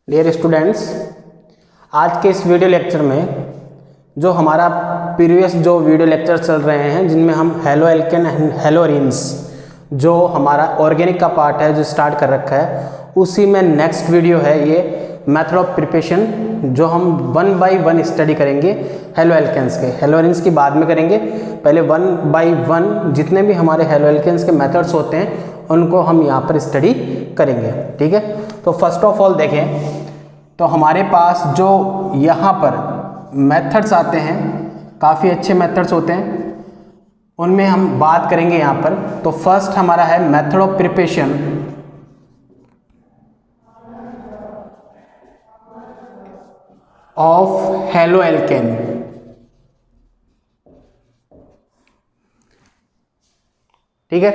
Dear students, आज के इस वीडियो लेक्चर में जो हमारा प्रीवियस जो वीडियो लेक्चर चल रहे हैं जिनमें हम halo alkane and hello arenes जो हमारा ऑर्गेनिक का पार्ट है जो स्टार्ट कर रखा है, उसी में नेक्स्ट वीडियो है ये मेथड ऑफ प्रिपरेशन, जो हम 1 बाय 1 स्टडी करेंगे हेलो एल्केन्स के। हेलो अरीन्स की बाद में करेंगे, पहले 1 बाय 1 जितने भी हमारे हेलो एल्केन्स के मेथड्स होते हैं उनको हम यहाँ पर स्टडी करेंगे। ठीक है, तो फर्स्ट ऑफ ऑल देखें तो हमारे पास जो यहाँ पर मेथड्स आते हैं काफ़ी अच्छे मेथड्स होते हैं, उनमें हम बात करेंगे यहाँ पर। तो फर्स्ट हमारा है method of preparation of halo alkane. ठीक है,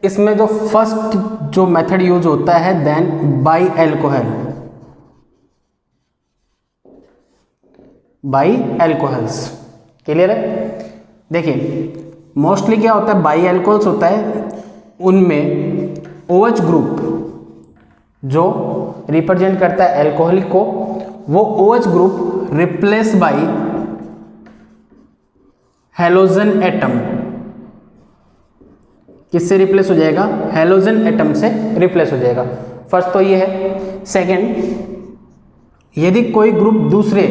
इसमें जो फर्स्ट जो मेथड यूज होता है then by alcohol, by alcohols. Clear है? देखिए मोस्टली क्या होता है, बाई एल्कोहल्स होता है, उनमें OH ग्रुप जो रिप्रेजेंट करता है एल्कोहलिक को, वो OH group replace by halogen atom. किससे रिप्लेस हो जाएगा? हेलोजन एटम से रिप्लेस हो जाएगा। फर्स्ट तो ये है। सेकंड, यदि कोई ग्रुप दूसरे,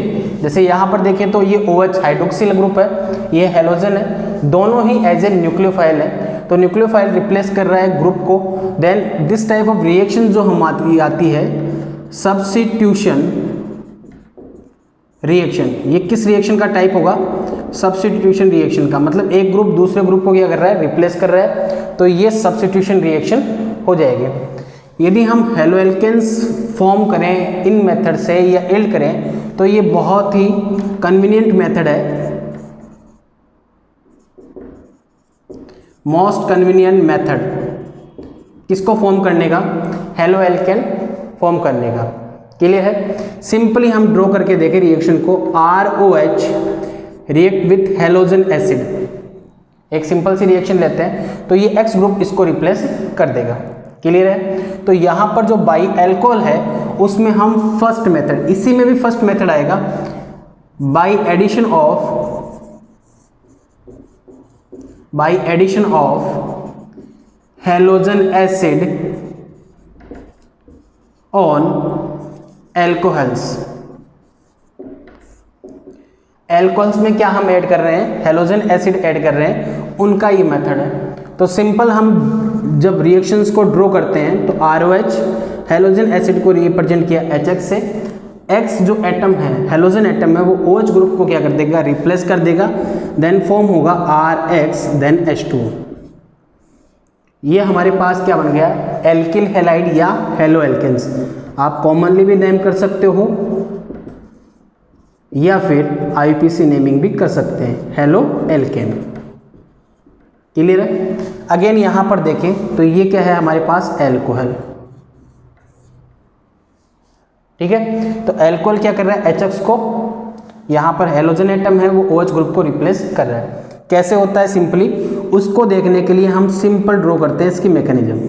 जैसे यहाँ पर देखें तो ये OH हाइड्रोक्सिल ग्रुप है, ये हेलोजन है, दोनों ही एज ए न्यूक्लियोफाइल है, तो न्यूक्लियोफाइल रिप्लेस कर रहा है ग्रुप को। Then this type of reaction जो हम आती है सब्स्टिट्यूशन रिएक्शन। ये किस रिएक्शन का टाइप होगा? सब्स्टिट्यूशन रिएक्शन का। मतलब एक ग्रुप दूसरे ग्रुप को क्या कर रहा है? रिप्लेस कर रहा है, तो ये सब्स्टिट्यूशन रिएक्शन हो जाएगी। यदि हम हेलो एल्केन्स फॉर्म करें इन मेथड से या एल्ड करें तो ये बहुत ही कन्वीनियंट मेथड है, मोस्ट कन्वीनियंट मेथड किसको फॉर्म करने का? हेलो एल्केन फॉर्म करने का। क्लियर है? सिंपली हम ड्रॉ करके देखें रिएक्शन को। ROH react with halogen acid, एक सिंपल सी रिएक्शन लेते हैं तो ये X ग्रुप इसको रिप्लेस कर देगा। क्लियर है? तो यहाँ पर जो बाई एल्कोहल है उसमें हम फर्स्ट मेथड, इसी में भी फर्स्ट मेथड आएगा, by addition of halogen acid on alcohols. Alcohols में क्या हम ऐड कर रहे हैं? हेलोजन एसिड ऐड कर रहे हैं, उनका ये मेथड है। तो सिंपल हम जब रिएक्शंस को ड्रॉ करते हैं तो ROH हेलोजन एसिड को रिप्रेजेंट किया HX से, X जो एटम है हेलोजन एटम है वो OH ग्रुप को क्या कर देगा? रिप्लेस कर देगा। देन फॉर्म होगा RX देन H2। ये हमारे पास क्या बन गया? एल्किल हैलाइड या हेलो एल्केन्स। आप कॉमनली भी नेम कर सकते हो या फिर IUPAC नेमिंग भी कर सकते हैं, हेलो एल्केन। क्लियर है? अगेन यहां पर देखें तो ये क्या है हमारे पास? एल्कोहल। ठीक है, तो एल्कोहल क्या कर रहा है? HX को, यहां पर हेलोजन एटम है वो OH ग्रुप को रिप्लेस कर रहा है। कैसे होता है? सिंपली उसको देखने के लिए हम सिंपल ड्रॉ करते हैं इसकी मैकेनिज्म।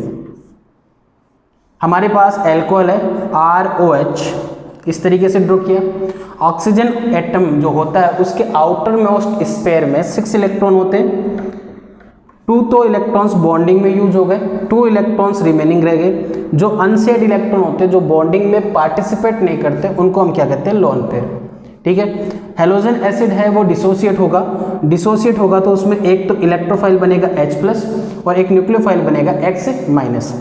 हमारे पास एल्कोहल है ROH, इस तरीके से ड्रॉ किया। ऑक्सीजन एटम जो होता है उसके आउटर मोस्ट स्पेयर में 6 इलेक्ट्रॉन होते हैं, 2 तो इलेक्ट्रॉन्स बॉन्डिंग में यूज हो गए, 2 इलेक्ट्रॉन्स रिमेनिंग रह गए। जो अनशेयर्ड इलेक्ट्रॉन होते हैं जो बॉन्डिंग में पार्टिसिपेट नहीं करते उनको हम क्या कहते हैं? Lone pair. ठीक है, हेलोजन एसिड है वो डिसोसिएट होगा तो उसमें एक तो इलेक्ट्रोफाइल बनेगा H+ और एक न्यूक्लियोफाइल बनेगा X-।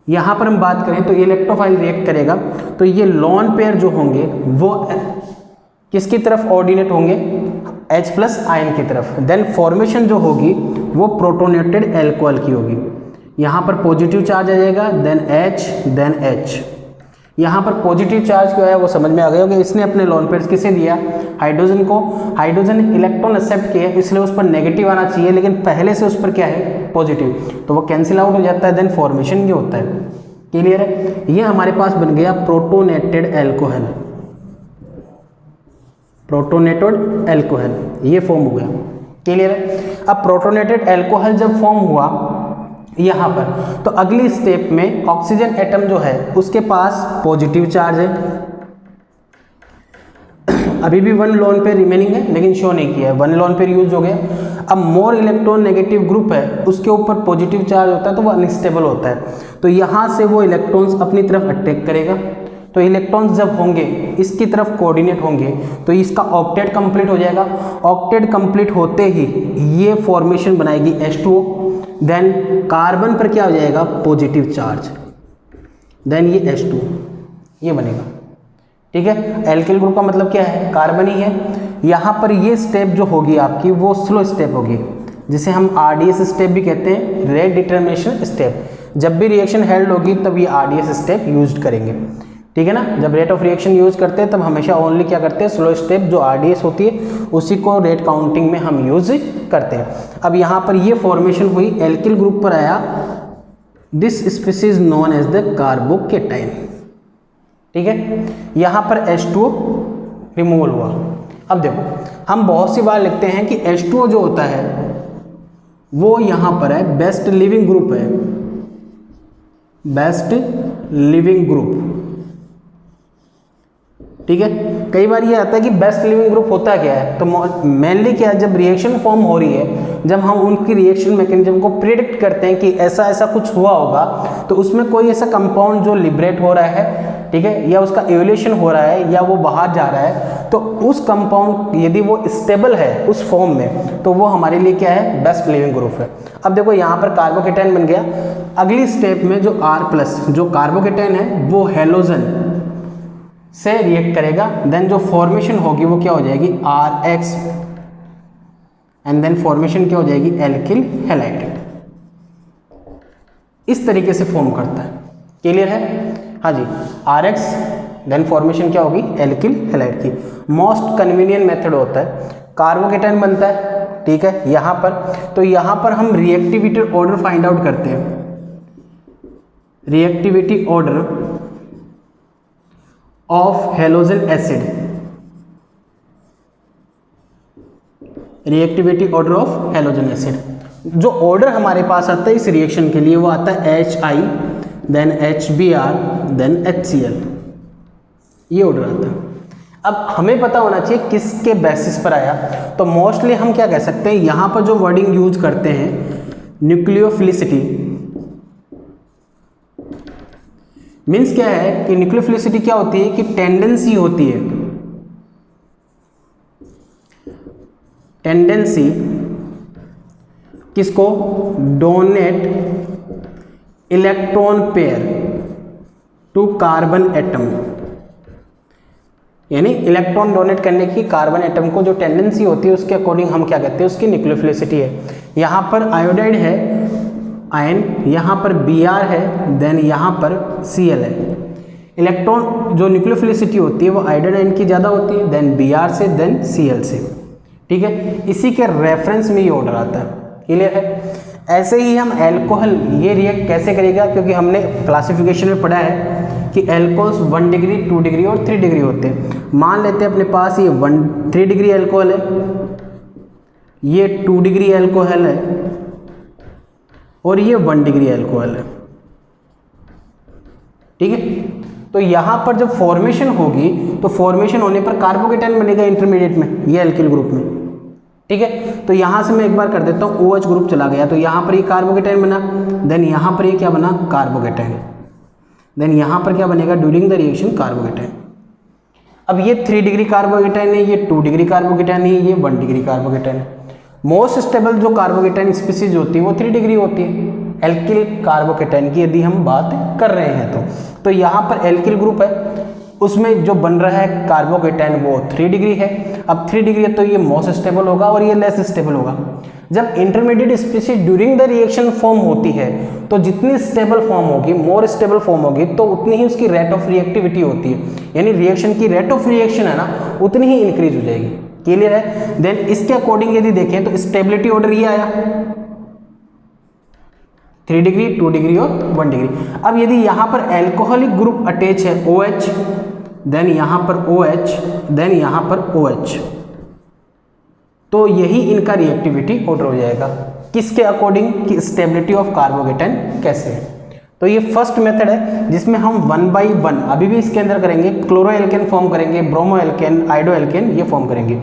यहाँ पर हम बात करें तो इलेक्ट्रोफाइल रिएक्ट करेगा तो ये लोन पेयर जो होंगे वो किसकी तरफ ऑर्डिनेट होंगे? H+ आयन की तरफ। देन फॉर्मेशन जो होगी वो प्रोटोनेटेड एल्कोहल की होगी। यहाँ पर पॉजिटिव चार्ज आ जाएगा, देन H देन H। यहाँ पर पॉजिटिव चार्ज क्या है वो समझ में आ गया होगा। इसने अपने लोन पेयर्स किसे दिया? हाइड्रोजन को। हाइड्रोजन इलेक्ट्रॉन एक्सेप्ट किए इसलिए उस पर नेगेटिव आना चाहिए, लेकिन पहले से उस पर क्या है? पॉजिटिव, तो वो कैंसिल आउट हो जाता है। देन फॉर्मेशन ये होता है। क्लियर है? ये हमारे पास बन गया प्रोटोनेटेड एल्कोहल, प्रोटोनेटेड एल्कोहल ये फॉर्म हो गया। क्लियर है? अब प्रोटोनेटेड एल्कोहल जब फॉर्म हुआ यहाँ पर। तो अगली स्टेप में ऑक्सीजन एटम जो है उसके पास पॉजिटिव चार्ज है, अभी भी 1 लोन पेयर रिमेनिंग है लेकिन शो नहीं किया है, 1 लोन पेयर यूज हो गया। अब मोर इलेक्ट्रॉन नेगेटिव ग्रुप है, उसके ऊपर पॉजिटिव चार्ज होता है तो वो अनस्टेबल होता है, तो यहाँ से वो इलेक्ट्रॉन्स अपनी तरफ अटैक करेगा। तो इलेक्ट्रॉन्स जब होंगे इसकी तरफ कोऑर्डिनेट होंगे तो इसका ऑक्टेट कंप्लीट हो जाएगा। ऑक्टेट कंप्लीट होते ही ये फॉर्मेशन बनाएगी H2O, देन कार्बन पर क्या हो जाएगा पॉजिटिव चार्ज, देन ये H2 ये बनेगा। ठीक है, एल्किल ग्रुप का मतलब क्या है, कार्बन ही है। यहाँ पर ये स्टेप जो होगी आपकी वो स्लो स्टेप होगी, जिसे हम RDS स्टेप भी कहते हैं, रेट डिटर्मिनेशन स्टेप। जब भी रिएक्शन हेल्ड होगी तब ये RDS स्टेप यूज करेंगे। ठीक है ना, जब रेट ऑफ रिएक्शन यूज करते हैं तब हमेशा ओनली क्या करते हैं, स्लो स्टेप जो RDS होती है उसी को रेट काउंटिंग में हम यूज करते हैं। अब यहाँ पर ये फॉर्मेशन हुई, एल्किल ग्रुप पर आया, this species known as the carbocation. ठीक है, यहाँ पर H2O रिमूवल हुआ। अब देखो हम बहुत सी बार लिखते हैं कि H2O जो होता है वो यहाँ पर है बेस्ट लिविंग ग्रुप है, बेस्ट लिविंग ग्रुप। ठीक है, कई बार ये आता है कि बेस्ट लिविंग ग्रुप होता क्या है, तो मेनली क्या है, जब रिएक्शन फॉर्म हो रही है, जब हम उनकी रिएक्शन मैकेनिज्म को प्रिडिक्ट करते हैं कि ऐसा ऐसा कुछ हुआ होगा, तो उसमें कोई ऐसा कंपाउंड जो लिबरेट हो रहा है, ठीक है, या उसका एवोल्यूशन हो रहा है या वो बाहर जा रहा है, तो उस कंपाउंड यदि वो स्टेबल है उस फॉर्म में तो वो हमारे लिए क्या है, बेस्ट लिविंग ग्रुप है। अब देखो यहाँ पर कार्बोकेटाइन बन गया। अगली स्टेप में जो R+ जो कार्बोकेटाइन है वो हेलोजन से रिएक्ट करेगा, देन जो फॉर्मेशन होगी वो क्या हो जाएगी RH, एंड देन फॉर्मेशन क्या हो जाएगी एल्किल हैलाइड। इस तरीके से फॉर्म करता है। क्लियर है? हाँ जी, RH देन फॉर्मेशन क्या होगी एल्किल हैलाइड की। मोस्ट कन्वीनियंट मेथड होता है, कार्बोकेटाइन बनता है। ठीक है, यहाँ पर तो यहाँ पर हम रिएक्टिविटी ऑर्डर फाइंड आउट करते हैं, reactivity order of halogen acid, reactivity order of halogen acid. जो ऑर्डर हमारे पास आता है इस रिएक्शन के लिए वो आता है HI, then HBr, then HCl, ये ऑर्डर आता है। अब हमें पता होना चाहिए किसके बेसिस पर आया, तो मोस्टली हम क्या कह सकते हैं, यहाँ पर जो वर्डिंग यूज करते हैं न्यूक्लियोफिलिसिटी, मीन्स क्या है कि न्यूक्लियोफिलिसिटी क्या होती है कि टेंडेंसी होती है, टेंडेंसी किसको, donate electron pair to carbon atom, यानी इलेक्ट्रॉन डोनेट करने की कार्बन एटम को जो टेंडेंसी होती है उसके अकॉर्डिंग हम क्या कहते हैं, उसकी न्यूक्लियोफिलिसिटी है। यहाँ पर आयोडाइड है आयन, यहाँ पर Br है, देन यहाँ पर Cl है। इलेक्ट्रॉन जो न्यूक्लियोफिलिसिटी होती है वो आयोडाइड आयन की ज़्यादा होती है, देन Br से, देन Cl से। ठीक है, इसी के रेफरेंस में ये ऑर्डर आता है। क्लियर है? ऐसे ही हम एल्कोहल ये रिएक्ट कैसे करेगा, क्योंकि हमने क्लासिफिकेशन में पढ़ा है कि एल्कोहल्स 1 डिग्री, 2 डिग्री और 3 डिग्री होते हैं। मान लेते हैं अपने पास ये 3 डिग्री एल्कोहल है, ये 2 डिग्री एल्कोहल है और ये 1 डिग्री एल्कोहल है। ठीक है, तो यहाँ पर जब फॉर्मेशन होगी तो फॉर्मेशन होने पर कार्बोकेटाइन बनेगा इंटरमीडिएट में, ये एल्किल ग्रुप में। ठीक है, तो यहाँ से मैं एक बार कर देता हूँ, OH ग्रुप चला गया तो यहाँ पर ये कार्बोकेटाइन बना, देन यहाँ पर ये क्या बना कार्बोकेटाइन, देन यहाँ पर क्या बनेगा ड्यूरिंग द रिएक्शन कार्बोकेटाइन। अब ये 3 डिग्री कार्बोकेटाइन है, ये 2 डिग्री कार्बोकेटाइन है, ये 1 डिग्री कार्बोकेटाइन है। मोस्ट स्टेबल जो कार्बोकेटाइन स्पीसीज होती है वो 3 डिग्री होती है एल्किल कार्बोकेटाइन की यदि हम बात कर रहे हैं तो यहाँ पर एल्किल ग्रुप है, उसमें जो बन रहा है कार्बोकेटाइन वो 3 डिग्री है। अब 3 डिग्री है तो ये मोस्ट स्टेबल होगा और ये लेस स्टेबल होगा। जब intermediate species during the reaction form होती है तो जितनी स्टेबल फॉर्म होगी, मोर स्टेबल फॉर्म होगी, तो उतनी ही उसकी रेट ऑफ रिएक्टिविटी होती है, यानी रिएक्शन की रेट ऑफ रिएक्शन है ना उतनी ही इंक्रीज हो जाएगी। क्लियर है? देन इसके अकॉर्डिंग यदि देखें तो स्टेबिलिटी ऑर्डर ये आया 3 डिग्री, 2 डिग्री और 1 डिग्री। अब यदि यहाँ पर एल्कोहलिक ग्रुप अटैच है OH, देन यहाँ पर OH, देन यहाँ पर OH, तो यही इनका रिएक्टिविटी ऑर्डर हो जाएगा। किसके अकॉर्डिंग कि स्टेबिलिटी ऑफ कार्बोकेटाइन कैसे है। तो ये फर्स्ट मेथड है जिसमें हम 1 by 1 अभी भी इसके अंदर करेंगे, क्लोरो एल्केन फॉर्म करेंगे, ब्रोमो एल्केन, आइडो एल्केन ये फॉर्म करेंगे।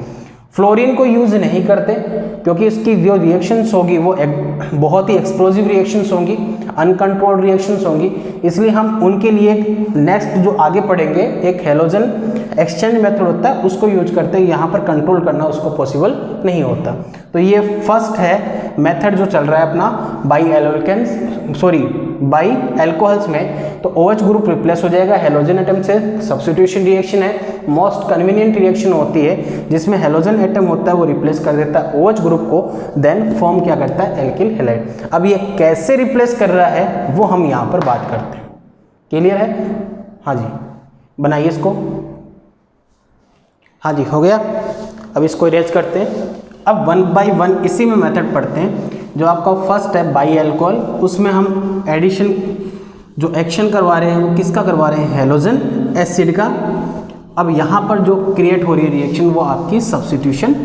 फ्लोरीन को यूज नहीं करते क्योंकि इसकी जो रिएक्शंस होगी वो बहुत ही एक्सप्लोजिव रिएक्शंस होंगी, अनकंट्रोल्ड रिएक्शंस होंगी, इसलिए हम उनके लिए नेक्स्ट जो आगे पढ़ेंगे एक हेलोजन एक्सचेंज मेथड होता है उसको यूज करते हैं। यहाँ पर कंट्रोल करना उसको पॉसिबल नहीं होता। तो ये फर्स्ट है मेथड जो चल रहा है अपना बाई एल्कोहल्स में। तो OH ग्रुप रिप्लेस हो जाएगा हेलोजन एटम से, सब्स्टिट्यूशन रिएक्शन है, मोस्ट कन्वीनियंट रिएक्शन होती है जिसमें हेलोजन एटम होता है वो रिप्लेस कर देता है OH ग्रुप को, देन फॉर्म क्या करता है एल्किल हैलाइड। अब ये कैसे रिप्लेस कर रहा है वो हम यहाँ पर बात करते हैं। क्लियर है? हाँ जी, बनाइए इसको। हाँ जी, हो गया। अब इसको इरेज करते हैं। अब 1 by 1 इसी में मेथड पढ़ते हैं। जो आपका फर्स्ट है बाई एल्कोहल, उसमें हम एडिशन जो एक्शन करवा रहे हैं वो किसका करवा रहे हैं, हेलोजन एसिड का। अब यहाँ पर जो क्रिएट हो रही है रिएक्शन वो आपकी सब्स्टिट्यूशन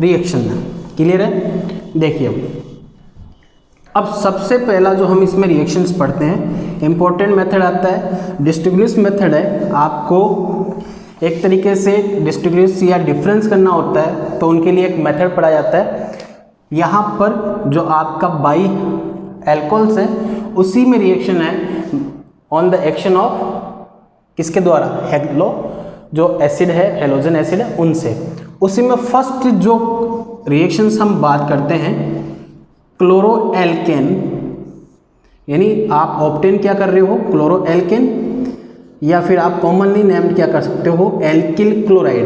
रिएक्शन है। क्लियर है? देखिए अब सबसे पहला जो हम इसमें रिएक्शंस पढ़ते हैं, इंपॉर्टेंट मेथड आता है डिस्टिंग्विश मेथड है। आपको एक तरीके से डिस्टिंग्विश या डिफरेंस करना होता है तो उनके लिए एक मेथड पढ़ा जाता है। यहाँ पर जो आपका बाई एल्कोहल्स है उसी में रिएक्शन है ऑन द एक्शन ऑफ किसके द्वारा, हेलो जो एसिड है हेलोजन एसिड है उनसे। उसी में फर्स्ट जो रिएक्शंस हम बात करते हैं क्लोरो एल्केन, यानी आप ऑब्टेन क्या कर रहे हो क्लोरो एल्केन, या फिर आप कॉमनली नेम्ड क्या कर सकते हो एल्किल क्लोराइड,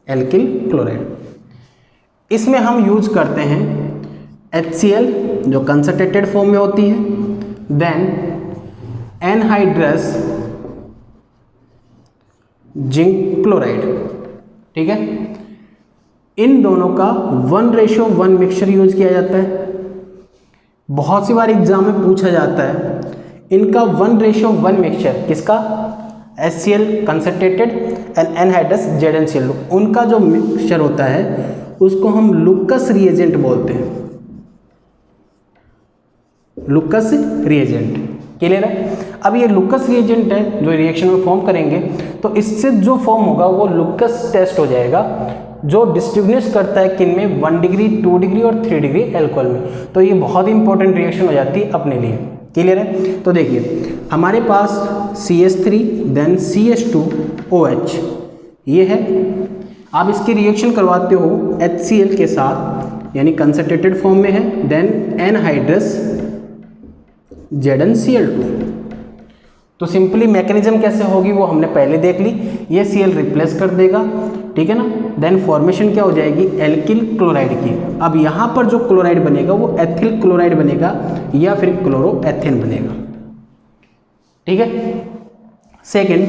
एल्किल क्लोराइड। इसमें हम यूज करते हैं HCl जो कंसंट्रेटेड फॉर्म में होती है, देन एनहाइड्रस जिंक क्लोराइड। ठीक है, इन दोनों का 1:1 मिक्सचर यूज किया जाता है। बहुत सी बार एग्जाम में पूछा जाता है इनका 1:1 मिक्सचर किसका, HCl concentrated and anhydrous ZnCl, उनका जो मिक्सचर होता है उसको हम लुकस रिएजेंट बोलते हैं, लुकस रिएजेंट। क्लियर है? अब ये लुकस रिएजेंट है जो रिएक्शन में फॉर्म करेंगे तो इससे जो फॉर्म होगा वो लुकस टेस्ट हो जाएगा जो डिस्टिंग्विश करता है किन में 1 डिग्री 2 डिग्री और 3 डिग्री एल्कोहल में। तो ये बहुत इंपॉर्टेंट रिएक्शन हो जाती है अपने लिए। क्लियर है? तो देखिए हमारे पास CH3 देन CH2OH ये है। आप इसकी रिएक्शन करवाते हो HCl के साथ यानी कंसंट्रेटेड फॉर्म में है, देन एनहाइड्रस ZnCl2। तो सिंपली मैकेनिज्म कैसे होगी वो हमने पहले देख ली, ये Cl रिप्लेस कर देगा, ठीक है ना। देन फॉर्मेशन क्या हो जाएगी एल्किल क्लोराइड की। अब यहाँ पर जो क्लोराइड बनेगा वो एथिल क्लोराइड बनेगा या फिर क्लोरोएथेन बनेगा। ठीक है। सेकेंड,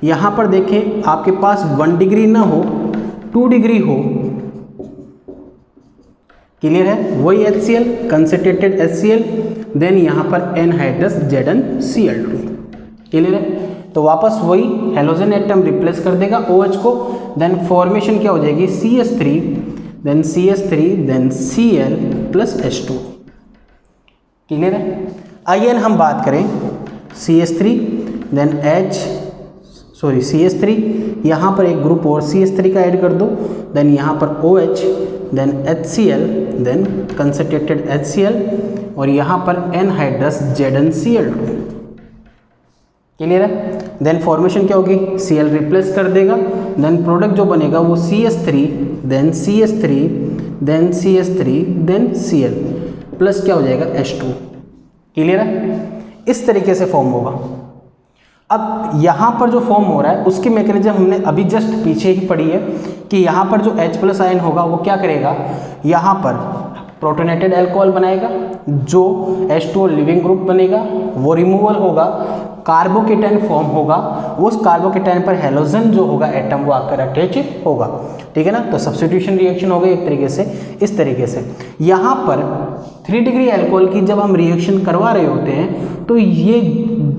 यहाँ पर देखें आपके पास 1 डिग्री ना हो 2 डिग्री हो, क्लियर है, वही HCl कंसंट्रेटेड HCl, देन यहाँ पर एनहाइड्रस ZnCl2। क्लियर है? तो वापस वही हेलोजन एटम रिप्लेस कर देगा OH को, देन फॉर्मेशन क्या हो जाएगी CH3 then CH3 then Cl plus H2। Clear है? अगेन हम बात करें CH3 देन CH3, यहाँ पर एक ग्रुप और CH3 का ऐड कर दो, देन यहाँ पर OH then HCl then concentrated HCl और यहाँ पर एनहाइड्रस ZnCl2। क्लियर है? देन फॉर्मेशन क्या होगी Cl रिप्लेस कर देगा, देन प्रोडक्ट जो बनेगा वो CH3 then CH3 then CH3 then Cl plus क्या हो जाएगा H2। क्लियर है? इस तरीके से फॉर्म होगा। अब यहाँ पर जो फॉर्म हो रहा है उसकी मैकेनिज्म हमने अभी जस्ट पीछे ही पढ़ी है कि यहाँ पर जो H+ आयन होगा वो क्या करेगा, यहाँ पर प्रोटोनेटेड अल्कोहल बनाएगा, जो H2O लिविंग ग्रुप बनेगा वो रिमूवल होगा, कार्बोकेटाइन फॉर्म होगा, उस कार्बोकेटाइन पर हेलोजन जो होगा एटम वो आकर अटैच होगा। ठीक है ना। तो सब्स्टिट्यूशन रिएक्शन हो गई एक तरीके से इस तरीके से। यहाँ पर 3 डिग्री अल्कोहल की जब हम रिएक्शन करवा रहे होते हैं तो ये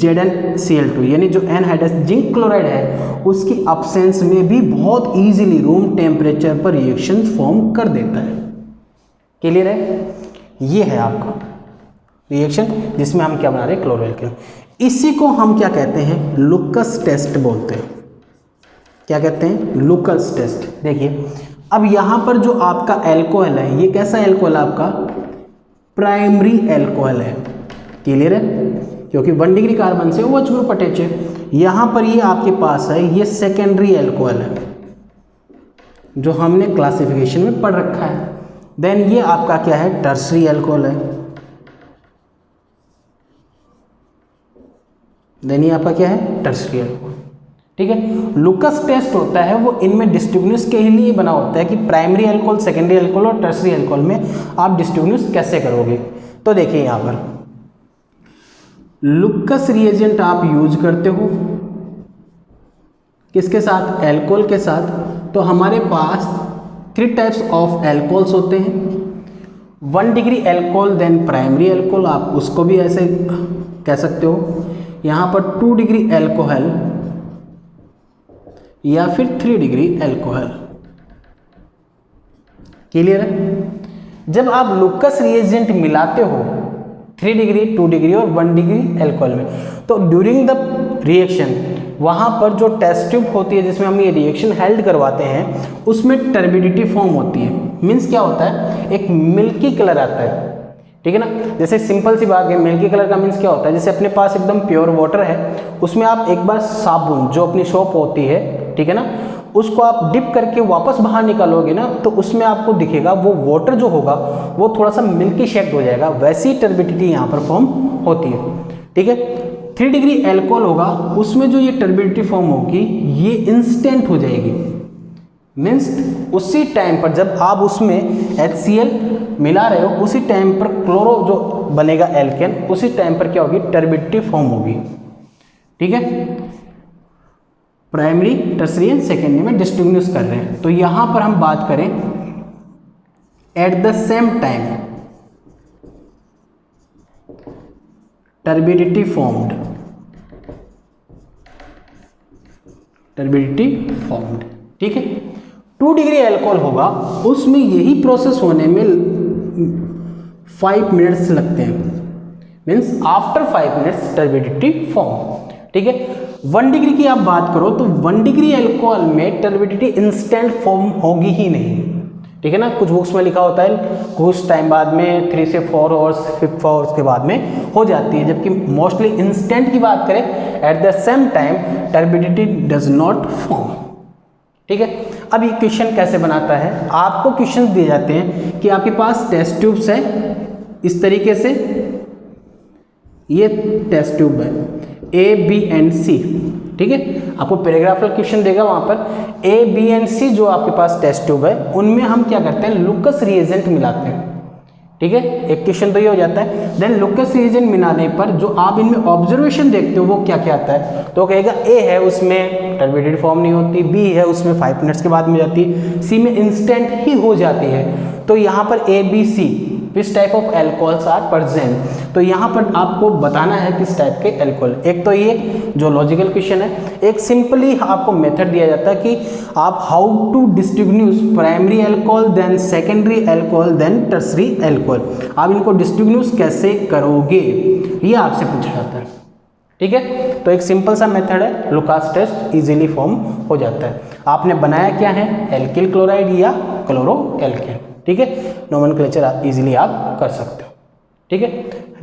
ZnCl2 यानी जो एनहाइड्रस जिंक क्लोराइड है उसकी अब्सेंस में भी बहुत ईजिली रूम टेम्परेचर पर रिएक्शन फॉर्म कर देता है। क्लियर है? ये है आपका रिएक्शन जिसमें हम क्या बना रहे हैं, क्लोरोएल्केन। इसी को हम क्या कहते हैं, लुकस टेस्ट बोलते हैं। क्या कहते हैं, लुकस टेस्ट। देखिए अब यहाँ पर जो आपका एल्कोहल है, ये कैसा एल्कोहल है आपका, प्राइमरी एल्कोहल है। क्लियर है? क्योंकि 1 डिग्री कार्बन से OH ग्रुप अटैच है। यहाँ पर ये आपके पास है, ये सेकेंडरी एल्कोहल है जो हमने क्लासिफिकेशन में पढ़ रखा है। देन ये आपका क्या है, टर्सरी एल्कोहल है। देन ये आपका क्या है, टर्सरी एल्कोहल। ठीक है, लुकस टेस्ट होता है वो इनमें डिस्टिंग्विश के लिए बना होता है कि प्राइमरी अल्कोहल, सेकेंडरी अल्कोहल और टर्सरी अल्कोहल में आप डिस्टिंग्विश कैसे करोगे। तो देखिए यहाँ पर लुकस रिएजेंट आप यूज करते हो किसके साथ, एल्कोहल के साथ। तो हमारे पास 3 टाइप्स ऑफ एल्कोहल्स होते हैं। 1 degree alcohol, then primary alcohol, आप उसको भी ऐसे कह सकते हो। यहाँ पर 2 डिग्री एल्कोहल या फिर 3 डिग्री एल्कोहल। क्लियर है? जब आप लुकस रिएजेंट मिलाते हो 3 डिग्री, 2 डिग्री और 1 डिग्री एल्कोहल में, तो ड्यूरिंग द रिएक्शन वहाँ पर जो टेस्ट ट्यूब होती है जिसमें हम ये रिएक्शन हेल्ड करवाते हैं, उसमें टर्बिडिटी फॉर्म होती है। मीन्स क्या होता है, एक मिल्की कलर आता है। ठीक है ना? जैसे सिंपल सी बात है, मिल्की कलर का मीन्स क्या होता है, जैसे अपने पास एकदम प्योर वाटर है, उसमें आप एक बार साबुन जो अपनी सोप होती है, ठीक है ना, उसको आप डिप करके वापस बाहर निकालोगे ना, तो उसमें आपको दिखेगा वो वाटर जो होगा वो थोड़ा सा मिल्की शेड हो जाएगा। वैसी टर्बिडिटी यहाँ पर फॉर्म होती है। ठीक है, 3 डिग्री एल्कोहल होगा, उसमें जो ये टर्बिडिटी फॉर्म होगी ये इंस्टेंट हो जाएगी। मीन्स उसी टाइम पर जब आप उसमें HCl मिला रहे हो, उसी टाइम पर क्लोरो जो बनेगा एल्केन, उसी टाइम पर क्या होगी, टर्बिडिटी फॉर्म होगी। ठीक है, प्राइमरी, टर्सरी एंड सेकेंडरी में डिस्टिंग्विश कर रहे हैं। तो यहां पर हम बात करें at the same time turbidity formed, turbidity formed. ठीक है, 2 डिग्री एल्कोहल होगा, उसमें यही प्रोसेस होने में 5 मिनट्स लगते हैं। Means after 5 minutes turbidity form. ठीक है, 1 डिग्री की आप बात करो तो 1 डिग्री एल्कोहल में टर्बिडिटी इंस्टेंट फॉर्म होगी ही नहीं। ठीक है ना, कुछ बुक्स में लिखा होता है कुछ टाइम बाद में 3 से 4 आवर्स 5 आवर्स के बाद में हो जाती है, जबकि मोस्टली इंस्टेंट की बात करें at the same time turbidity does not form. ठीक है, अब ये क्वेश्चन कैसे बनाता है, आपको क्वेश्चन दिए जाते हैं कि आपके पास टेस्ट ट्यूब्स है इस तरीके से, ये टेस्ट ट्यूब है A, B एंड C। ठीक है, आपको पैराग्राफल क्वेश्चन देगा वहां पर A, B एंड C जो आपके पास टेस्ट ट्यूब है, उनमें हम क्या करते हैं, लुकस रिएजेंट मिलाते हैं। ठीक है, एक क्वेश्चन तो ये हो जाता है। देन लुकस रिएजेंट मिलाने पर जो आप इनमें ऑब्जर्वेशन देखते हो वो क्या क्या आता है, तो कहेगा A है उसमें टर्बिडिटी फॉर्म नहीं होती, B है उसमें 5 मिनट्स के बाद में जाती है, C में इंस्टेंट ही हो जाती है। तो यहाँ पर A, B, C which type of alcohols are present, तो यहाँ पर आपको बताना है किस टाइप के एल्कोहल। एक तो ये जो लॉजिकल क्वेश्चन है, एक सिंपली आपको मेथड दिया जाता है कि आप how to distinguish primary alcohol, then secondary alcohol, then tertiary alcohol, आप इनको डिस्टिंग्विश कैसे करोगे, ये आपसे पूछा जाता है। ठीक है, तो एक सिंपल सा मेथड है, लुकास टेस्ट इजीली फॉर्म हो जाता है। आपने बनाया क्या है, एल्किल क्लोराइड या क्लोरो एल्केन। ठीक है, नोमेनक्लेचर इजीली आप कर सकते हो। ठीक है,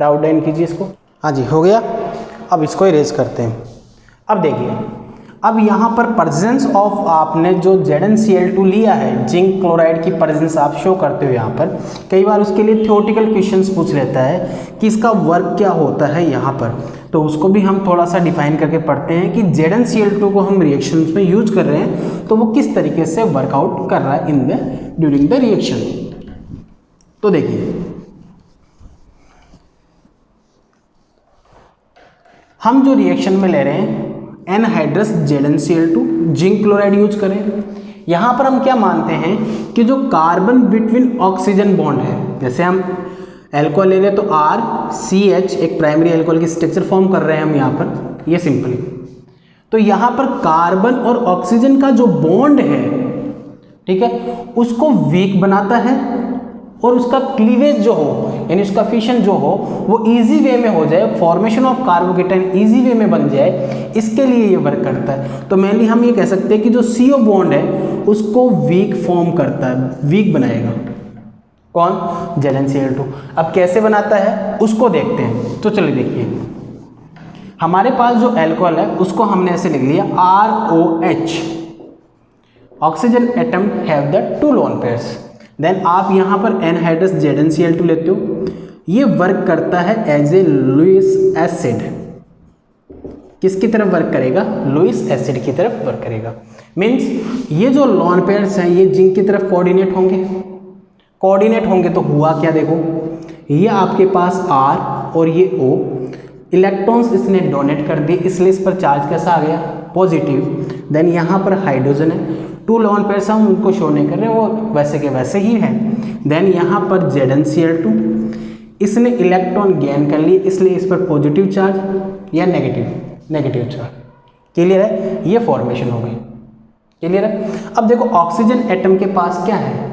राउट डाउन कीजिए इसको। हाँ जी, हो गया। अब इसको इरेज करते हैं। अब देखिए, अब यहाँ पर प्रेजेंस ऑफ आपने जो ZnCl2 लिया है, जिंक क्लोराइड की प्रेजेंस आप शो करते हो यहाँ पर। कई बार उसके लिए थ्योरेटिकल क्वेश्चंस पूछ लेता है कि इसका वर्क क्या होता है यहाँ पर, तो उसको भी हम थोड़ा सा डिफाइन करके पढ़ते हैं कि ZnCl2 को हम रिएक्शंस में यूज कर रहे हैं, तो वो किस तरीके से वर्कआउट कर रहा है in the during the reaction. तो देखिए, हम जो रिएक्शन में ले रहे हैं anhydrous ZnCl2 zinc chloride use करें। यहाँ पर हम क्या मानते हैं कि जो कार्बन बिटवीन ऑक्सीजन बॉन्ड है, जैसे हम एल्कोहल ले रहे हैं तो RCH एक प्राइमरी एल्कोहल की स्ट्रक्चर फॉर्म कर रहे हैं हम यहाँ पर, ये सिंपली। तो यहाँ पर कार्बन और ऑक्सीजन का जो बॉन्ड है, ठीक है, उसको वीक बनाता है और उसका क्लीवेज जो हो, यानी उसका फिशन जो हो वो इजी वे में हो जाए, formation of carbocation easy way में बन जाए, इसके लिए ये वर्क करता है। तो मेनली हम ये कह सकते हैं कि जो CO बॉन्ड है उसको वीक फॉर्म करता है, वीक बनाएगा। कौन? ZnCl2। अब कैसे बनाता है उसको देखते हैं। तो चलिए देखिए, हमारे पास जो अल्कोहल है उसको हमने ऐसे लिख लिया ROH, oxygen atom have the 2 lone pairs. Then आप यहाँ पर एनहाइड्रस ZnCl2 लेते हो, ये वर्क करता है एज ए लुईस एसिड। किसकी तरफ वर्क करेगा? लुईस एसिड की तरफ वर्क करेगा। मीन्स ये जो लोन पेयर्स हैं ये जिंक की तरफ कोऑर्डिनेट होंगे, कोऑर्डिनेट होंगे तो हुआ क्या, देखो ये आपके पास R और ये O, इलेक्ट्रॉन्स इसने डोनेट कर दिए, इसलिए इस पर चार्ज कैसा आ गया? पॉजिटिव। देन यहाँ पर हाइड्रोजन है, 2 लोन पेयर्स हम उनको शो नहीं कर रहे, वो वैसे के वैसे ही है। देन यहाँ पर ZnCl2, इसने इलेक्ट्रॉन गेन कर लिए, इसलिए इस पर पॉजिटिव चार्ज या नेगेटिव चार्ज। क्लियर है? ये फॉर्मेशन हो गई। क्लियर है? अब देखो ऑक्सीजन एटम के पास क्या है?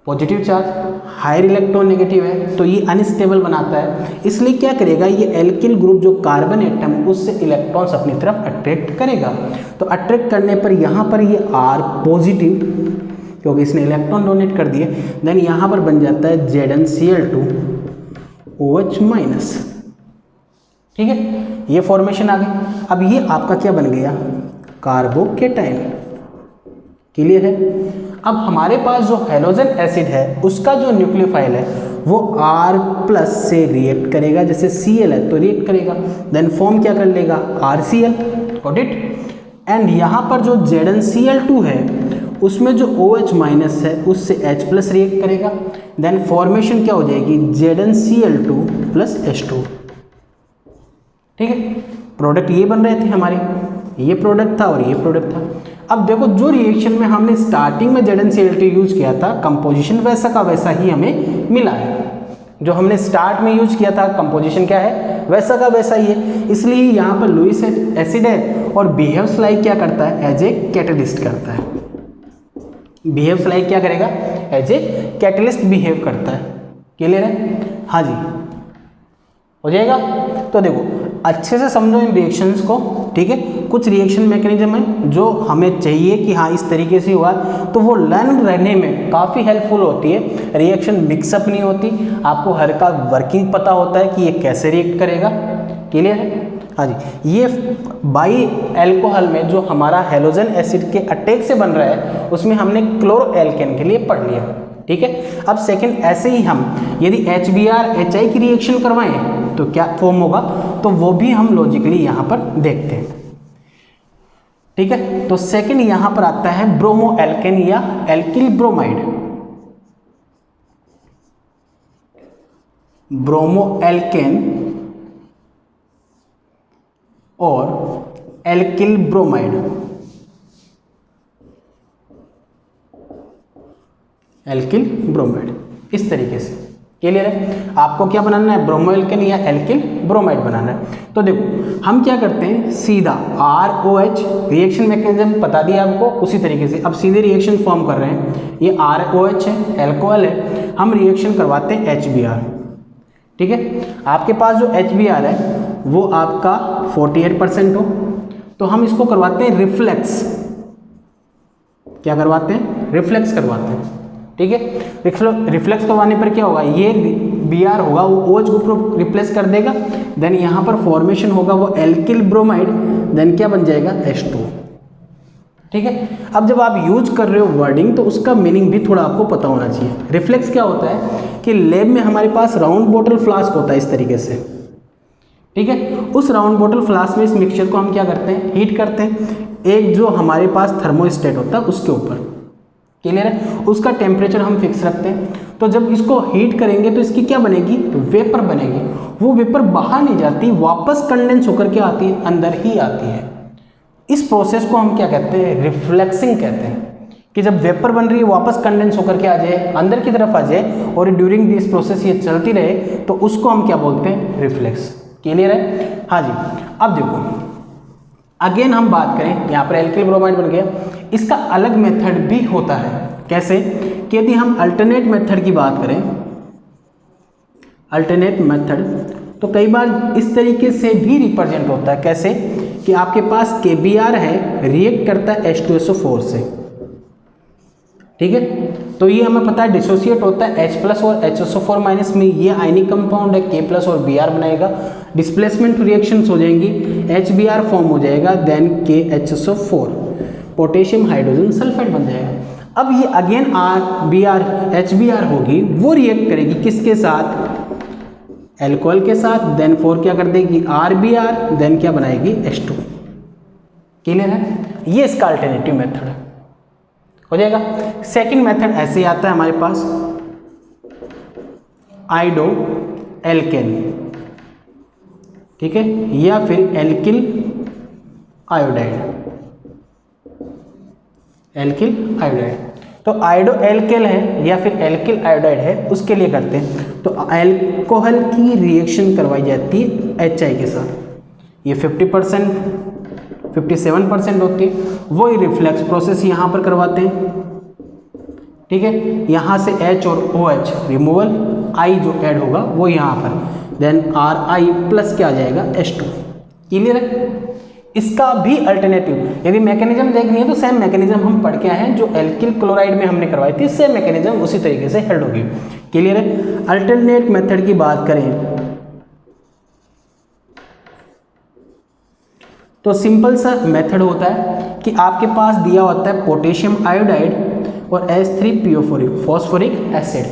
Positive charge, higher electron negative है, तो ये अनस्टेबल बनाता है, इसलिए क्या करेगा ये एल्किल ग्रुप जो कार्बन एटम उससे इलेक्ट्रॉन्स अपनी तरफ अट्रैक्ट करेगा। तो अट्रैक्ट करने पर यहाँ पर ये R पॉजिटिव, क्योंकि इसने इलेक्ट्रॉन डोनेट कर दिए। देन यहाँ पर बन जाता है ZnCl2 OH माइनस। ठीक है, ये फॉर्मेशन आ गई। अब ये आपका क्या बन गया? कार्बोकेटाइन। क्लियर है? अब हमारे पास जो हैलोजन एसिड है उसका जो न्यूक्लियोफाइल है वो R+ से रिएक्ट करेगा, जैसे Cl है तो रिएक्ट करेगा, देन फॉर्म क्या कर लेगा? RCl। Got it? एंड यहाँ पर जो ZnCl2 है उसमें जो OH माइनस है उससे H+ रिएक्ट करेगा, देन फॉर्मेशन क्या हो जाएगी? ZnCl2 + H2। ठीक है, प्रोडक्ट ये बन रहे थे हमारे, ये प्रोडक्ट था और ये प्रोडक्ट था। अब देखो जो रिएक्शन में हमने स्टार्टिंग में ZnCl2 यूज किया था, कंपोजिशन वैसा का वैसा ही हमें मिला है। जो हमने स्टार्ट में यूज किया था कंपोजिशन क्या है? वैसा का वैसा ही है, इसलिए यहाँ पर लुईस एसिड है और बिहेव्स लाइक क्या करता है? एज ए कैटलिस्ट करता है। बिहेव्स लाइक क्या करेगा? एज ए कैटलिस्ट बिहेव करता है। क्लियर है? हाँ जी, हो जाएगा। तो देखो अच्छे से समझो इन रिएक्शंस को। ठीक है, कुछ रिएक्शन मैकेनिज्म है जो हमें चाहिए कि हाँ इस तरीके से हुआ, तो वो लर्न रहने में काफ़ी हेल्पफुल होती है। रिएक्शन मिक्सअप नहीं होती, आपको हर का वर्किंग पता होता है कि ये कैसे रिएक्ट करेगा। क्लियर है? हाँ जी, ये बाई एल्कोहल में जो हमारा हैलोजन एसिड के अटैक से बन रहा है उसमें हमने क्लोरो एल्केन के लिए पढ़ लिया। ठीक है, अब सेकंड ऐसे ही हम यदि HBr HI की रिएक्शन करवाएं तो क्या फॉर्म होगा, तो वो भी हम लॉजिकली यहाँ पर देखते हैं। ठीक है, तो सेकंड यहाँ पर आता है ब्रोमो एल्केन या एल्किल ब्रोमाइड। ब्रोमो एल्केन और एल्किल ब्रोमाइड। एल्किल ब्रोमाइड इस तरीके से। क्लियर है? आपको क्या बनाना है? ब्रोमो एल्केन या एल्किल ब्रोमाइड बनाना है। तो देखो हम क्या करते हैं, सीधा ROH रिएक्शन मैकेनिज्म पता दिया आपको, उसी तरीके से अब सीधे रिएक्शन फॉर्म कर रहे हैं। ये ROH है, एल्कोहल है, हम रिएक्शन करवाते हैं HBr। ठीक है, आपके पास जो HBr है वो आपका 48% हो, तो हम इसको करवाते हैं रिफ्लेक्स। क्या करवाते हैं? रिफ्लेक्स करवाते हैं। ठीक है, रिफ्लेक्स करवाने पर क्या होगा? ये Br होगा वो OH ग्रुप रिप्लेस कर देगा, देन यहाँ पर फॉर्मेशन होगा वो एल्किल ब्रोमाइड, देन क्या बन जाएगा? H2। ठीक है, अब जब आप यूज कर रहे हो वर्डिंग तो उसका मीनिंग भी थोड़ा आपको पता होना चाहिए। रिफ्लेक्स क्या होता है कि लैब में हमारे पास राउंड बोतल फ्लास्क होता है इस तरीके से। ठीक है, उस राउंड बोतल फ्लास्क में इस मिक्सचर को हम क्या करते हैं? हीट करते हैं, एक जो हमारे पास थर्मोस्टेट होता है उसके ऊपर। क्लियर है? उसका टेम्परेचर हम फिक्स रखते हैं, तो जब इसको हीट करेंगे तो इसकी क्या बनेगी? वेपर बनेगी। वो वेपर बाहर नहीं जाती, वापस कंडेंस होकर के आती है, अंदर ही आती है। इस प्रोसेस को हम क्या कहते हैं? रिफ्लेक्सिंग कहते हैं। कि जब वेपर बन रही है वापस कंडेंस होकर के आ जाए, अंदर की तरफ आ जाए, और ड्यूरिंग दिस प्रोसेस ये चलती रहे, तो उसको हम क्या बोलते हैं? रिफ्लेक्स। क्लियर है? हाँ जी, अब देखो अगेन हम बात करें, यहाँ पर एल्किल ब्रोमाइड बन गया, इसका अलग मेथड भी होता है। कैसे कि यदि हम अल्टरनेट मेथड की बात करें, अल्टरनेट मेथड, तो कई बार इस तरीके से भी रिप्रेजेंट होता है। कैसे कि आपके पास KBr है, रिएक्ट करता है H2SO4 से, ठीक है। तो ये हमें पता है डिसोसिएट होता है H+ और HSO4- में, ये आयनिक कंपाउंड है, K+ और Br बनाएगा, डिस्प्लेसमेंट रिएक्शंस हो जाएंगी, HBr फॉर्म हो जाएगा, then KHSO4, potassium hydrogen sulphate बन जाएगा। अब ये अगेन Br HBr होगी, वो रिएक्ट करेगी किसके साथ, एल्कोहल के साथ, देन 4 क्या कर देगी RBr, देन क्या बनाएगी H2। क्लियर है, ये इसका अल्टरनेटिव मेथड है, हो जाएगा। सेकंड मेथड ऐसे ही आता है हमारे पास, आइडो एल्केन, ठीक है, या फिर एल्किल आयोडाइड, एल्किल आयोडाइड। तो आइडो एल्केल है या फिर एल्किल आयोडाइड है, उसके लिए करते हैं तो एल्कोहल की रिएक्शन करवाई जाती है HI के साथ, ये 50% 57% होती है, वही रिफ्लेक्स प्रोसेस यहाँ पर करवाते हैं, ठीक है। यहाँ से H और OH रिमूवल, I जो ऐड होगा वो यहाँ पर, देन RI प्लस क्या आ जाएगा H2। क्लियर है, इसका भी अल्टरनेटिव यदि मैकेनिज्म देखनी है तो सेम मैकेनिज्म हम पढ़ के आए हैं, जो एल्किल क्लोराइड में हमने करवाई थी, सेम मैकेनिज्म उसी तरीके से हेल्ड होगी। क्लियर है। अल्टरनेट मेथड की बात करें तो सिंपल सा मेथड होता है कि आपके पास दिया होता है पोटेशियम आयोडाइड और H3PO4 फॉस्फोरिक एसिड,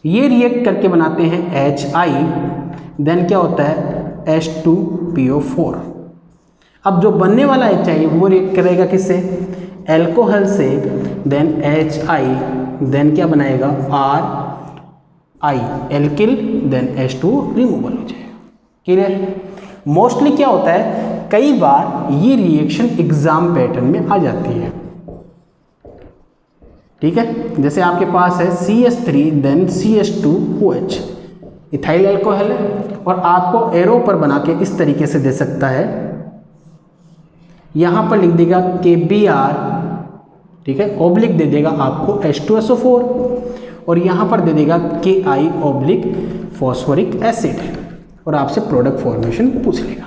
ये रिएक्ट करके बनाते हैं HI, देन क्या होता है H2PO4। अब जो बनने वाला HI वो रिएक्ट करेगा किससे, एल्कोहल से, देन HI, देन क्या बनाएगा RI alkyl, then H2 removal हो जाएगा। क्लियर। मोस्टली क्या होता है, कई बार ये रिएक्शन एग्जाम पैटर्न में आ जाती है, ठीक है। जैसे आपके पास है CH3 then CH2OH, ethyl alcohol है, और आपको एरो पर बना के इस तरीके से दे सकता है, यहाँ पर लिख देगा KBr, ठीक है, ऑब्लिक दे देगा आपको H2SO4, और यहाँ पर दे देगा KI ऑब्लिक फॉस्फोरिक एसिड, और आपसे प्रोडक्ट फॉर्मेशन पूछ लेगा।